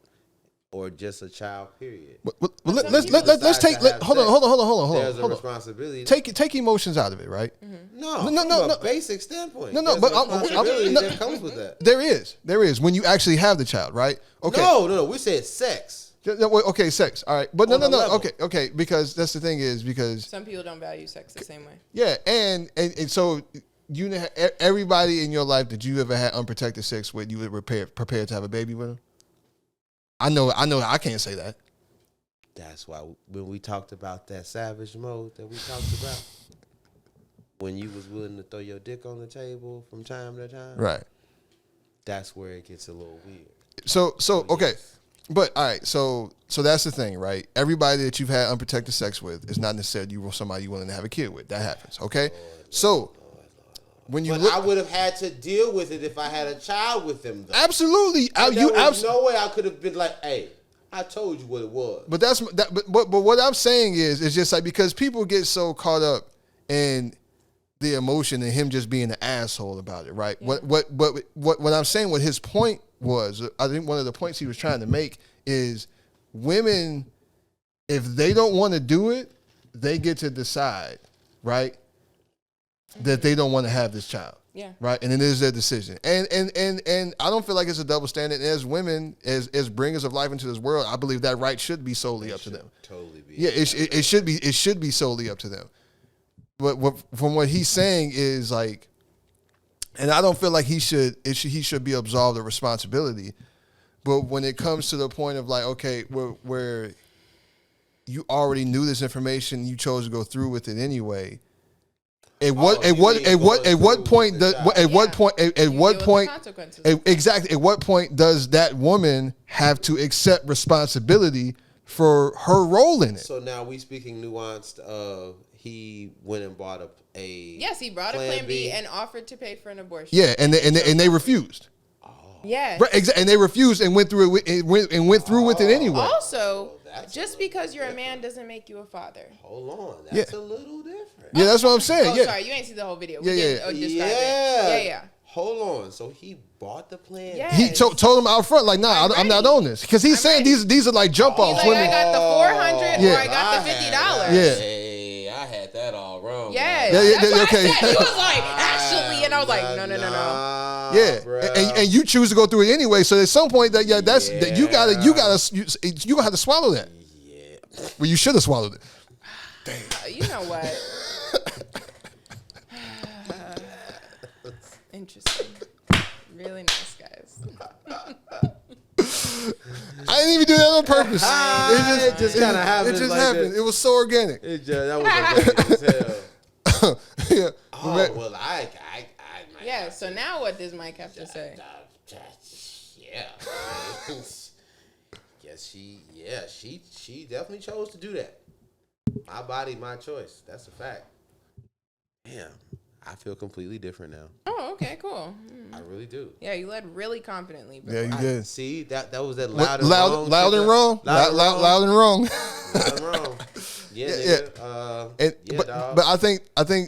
or just a child. Period. Let's take. Hold on. There's a responsibility. Take emotions out of it, right? No, from a basic standpoint. No, but that comes with that. There is when you actually have the child, right? Okay. No. We said sex. Okay, sex. All right, but no. Level. Okay, because that's the thing is because some people don't value sex the same way. Yeah, and so everybody in your life that you ever had unprotected sex with, you were prepared to have a baby with them. I know. I can't say that. That's why when we talked about that savage mode that we talked about, when you was willing to throw your dick on the table from time to time, right? That's where it gets a little weird. So okay. But all right, so that's the thing, right? Everybody that you've had unprotected sex with is not necessarily somebody you're willing to have a kid with. That happens, okay? When you I would have had to deal with it if I had a child with them, though. Absolutely. No way I could have been like, hey, I told you what it was. But but what I'm saying is just like, because people get so caught up in the emotion and him just being an asshole about it, right? Yeah. What I'm saying, what his point was, I think one of the points he was trying to make is women, if they don't want to do it, they get to decide, right? That they don't want to have this child. Yeah. Right. And it is their decision. And I don't feel like it's a double standard. As women, as bringers of life into this world, I believe that right should be solely up to them. Totally be. Yeah, it should be solely up to them. But from what he's saying is like, and I don't feel like he should be absolved of responsibility. But when it comes to the point of like, okay, where you already knew this information, you chose to go through with it anyway. At what point does that woman have to accept responsibility for her role in it? So now we speaking nuanced of he went and bought he brought a plan B and offered to pay for an abortion. Yeah, and they refused. Yeah, right, and they refused and went through with it anyway. Also, just because you're a man doesn't make you a father. Hold on, that's a little different. Yeah, that's what I'm saying. Oh, sorry, you ain't see the whole video. Yeah. Hold on. So he bought the plan. Yes. He told him out front, like, nah, I'm not on this, because he's saying these are like jump offs. He's like, I got the $400 or I got the $50. Yeah. Hey, I had that all wrong. Yes. Yeah. Okay. He was like, actually, and I was like, no. Yeah, and you choose to go through it anyway. So at some point, that you gonna have to swallow that. Yeah. Well, you should have swallowed it. Damn. You know what? Interesting. Really nice, guys. I didn't even do that on purpose. It just kind of happened. It just happened. It was so organic. That was organic as hell. Yeah. Oh, well, I yeah, so now what does Mike have to say? Yeah. She definitely chose to do that. My body, my choice. That's a fact. Damn, I feel completely different now. Oh, okay, cool. I really do. Yeah, you led really confidently. Bro. Yeah, you did. See, that was that loud and wrong. Loud and wrong. Loud and wrong. Loud and wrong. Yeah. Dog. But I think.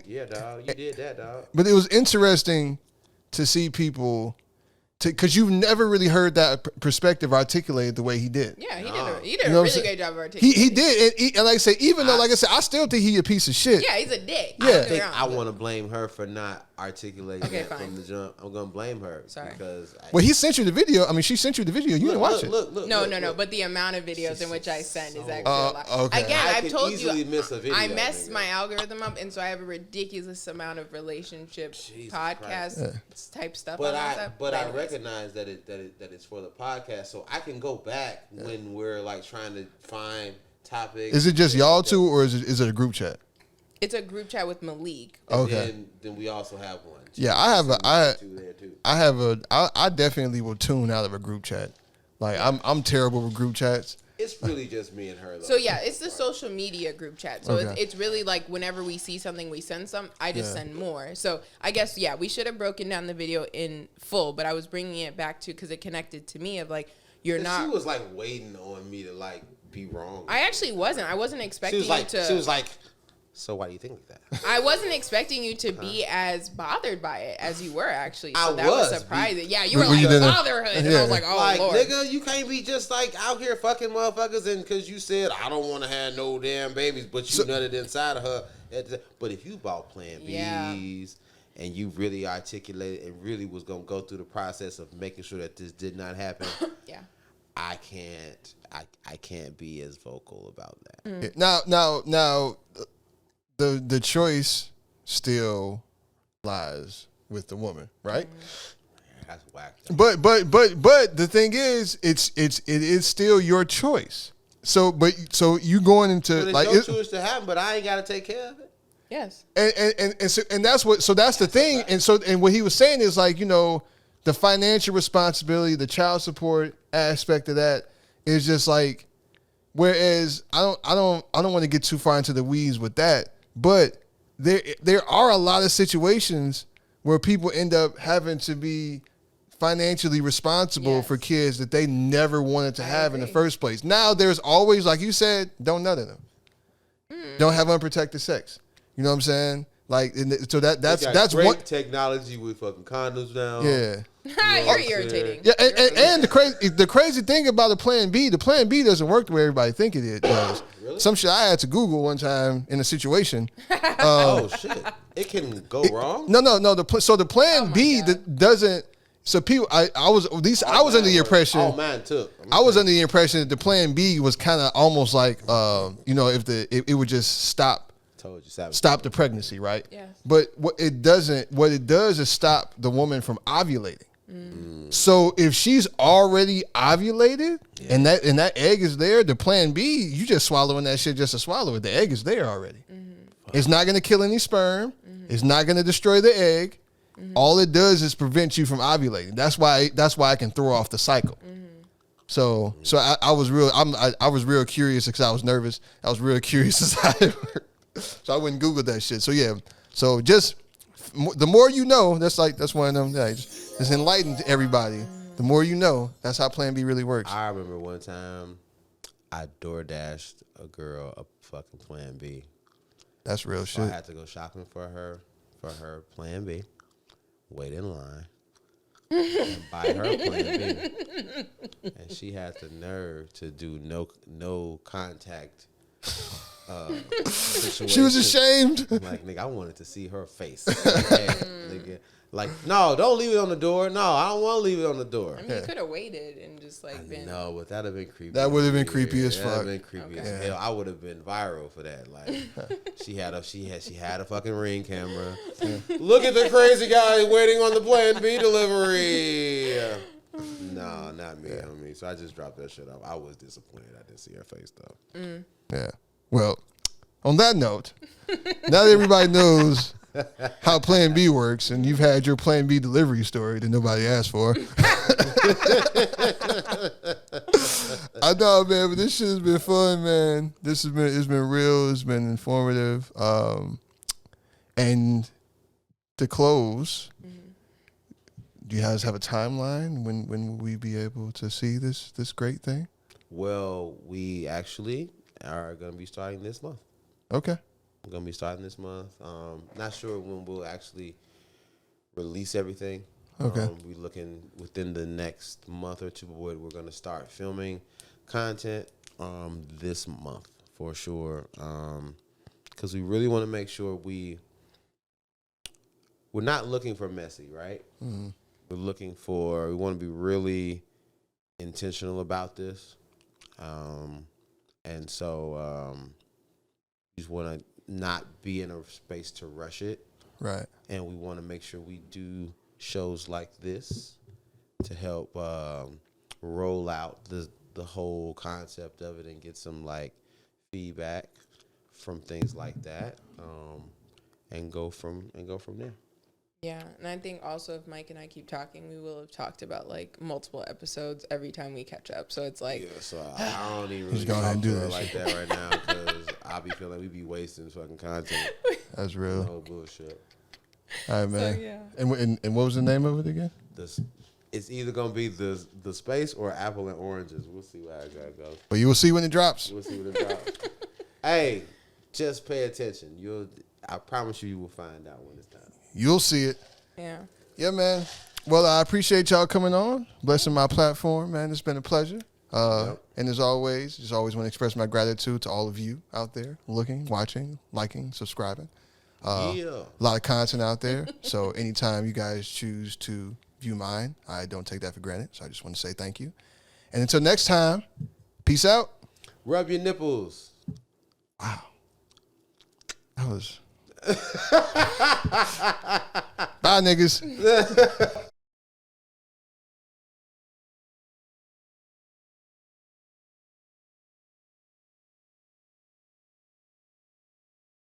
Yeah, dog. You did that, dog. But it was interesting to see people, because you've never really heard that perspective articulated the way he did. Yeah, he did a really great job of articulating. He did, and like I say, even though, like I said, I still think he's a piece of shit. Yeah, he's a dick. Yeah, I want to blame her for not articulating that from the jump. I'm gonna blame her. Sorry. Because he sent you the video. I mean, she sent you the video. You didn't watch it. Look. No. But the amount of videos in which I send is actually a lot. Okay. Again, I've told you, miss a video, I messed my algorithm up, and so I have a ridiculous amount of relationship podcast type stuff. But I recognize that it's for the podcast, so I can go back when we're like trying to find topics. Is it just y'all two, or is it a group chat? It's a group chat with Malik. Okay. Then we also have one. Yeah, I definitely will tune out of a group chat. Like I'm terrible with group chats. It's really just me and her. Though. So yeah, it's the social media group chat. So Okay. it's really like whenever we see something, we send some. I just send more. So I guess we should have broken down the video in full, but I was bringing it back to because it connected to me of like you're not. She was like waiting on me to like be wrong. I actually wasn't. I wasn't expecting She was like, you to. she was like, so why do you think like that? I wasn't expecting you to be as bothered by it as you were actually. So I that was. was surprising. Yeah, you were Were like you didn't- fatherhood, and I was like, oh Like, Lord. nigga, you can't be just like out here fucking motherfuckers and because you said I don't want to have no damn babies, but you nutted inside of her. But if you bought Plan B's Yeah. and you really articulated and really was gonna go through the process of making sure that this did not happen, Yeah. I can't be as vocal about that. Now, the choice still lies with the woman, right? That's whack. But the thing is, it is still your choice. So you going into But it's like your choice to happen, but I ain't got to take care of it. Yes. and that's what. So that's the thing. And what he was saying is like, you know, the financial responsibility, the child support aspect of that is just like. Whereas I don't want to get too far into the weeds with that, but there are a lot of situations where people end up having to be financially responsible for kids that they never wanted to have in the first place. Now there's always, like you said, don't nut in them. Don't have unprotected sex. You know what I'm saying? Like, so that's great one technology with fucking condoms now. Yeah. You're irritating. Yeah, and the crazy thing about the Plan B doesn't work the way everybody think it does. Really? Some shit I had to Google one time in a situation. Oh shit! It can go wrong. No. So the Plan B that doesn't. So people, I was under the impression. Oh man, took. I was under the impression that the Plan B was kind of almost like, you know, if it would just stop the pregnancy, right? Yes. But what it does is stop the woman from ovulating. So if she's already ovulated and that egg is there, the Plan B, you just swallowing that shit just to swallow it. The egg is there already. It's not going to kill any sperm. It's not going to destroy the egg. All it does is prevent you from ovulating. That's why I can throw off the cycle. So I was real curious because I was nervous. I was real curious as how it worked. So I wouldn't Google that shit. So yeah. So just the more you know, that's one of them. Yeah, just enlighten everybody. The more you know, that's how Plan B really works. I remember one time I door dashed a girl a fucking Plan B. That's real So shit. I had to go shopping for her Plan B, wait in line, and buy her Plan B. And she had the nerve to do no contact. She was ashamed. I'm like, nigga, I wanted to see her face. Nigga. Like, no, don't leave it on the door. No, I don't want to leave it on the door. I mean, you could have waited and just like been. No, but that'd have been creepy. That would have been creepy as That'd fuck. have been creepy as hell. I would have been viral for that. Like, she had a fucking Ring camera. Look at the crazy guy waiting on the Plan B delivery. No, not me. I mean, so I just dropped that shit off. I was disappointed. I didn't see her face though. Yeah. Well, on that note, now that everybody knows how Plan B works, and you've had your Plan B delivery story that nobody asked for. I know, man, but this shit has been fun, man. It's been real. It's been informative. And to close, do you guys have a timeline when will we be able to see this great thing? Well, we actually are going to be starting this month. Okay. We're going to be starting this month. Not sure when we'll actually release everything. Okay. We're looking within the next month or two, but we're going to start filming content this month for sure. Because we really want to make sure we're not looking for messy, right? Mm-hmm. We want to be really intentional about this. And so we just want to not be in a space to rush it. Right. And we want to make sure we do shows like this to help roll out the whole concept of it and get some like feedback from things like that, and go from there. Yeah, and I think also if Mike and I keep talking, we will have talked about like multiple episodes every time we catch up. So it's like, Yeah, so I don't even Just really go ahead talk and to do her that like shit. that right now because I be feeling like we be wasting fucking content. That's real. No bullshit. All right, man. yeah. And what was the name of it again? It's either gonna be the space or apple and oranges. We'll see where I gotta go. But you will see when it drops. We'll see what it drops. Hey, just pay attention. I promise you will find out when it's time. You'll see it. Yeah. Yeah, man. Well, I appreciate y'all coming on, blessing my platform, man. It's been a pleasure. And as always, just always want to express my gratitude to all of you out there looking, watching, liking, subscribing. A lot of content out there. So anytime you guys choose to view mine, I don't take that for granted. So I just want to say thank you. And until next time, peace out. Rub your nipples. Wow. That was... Bye, niggas.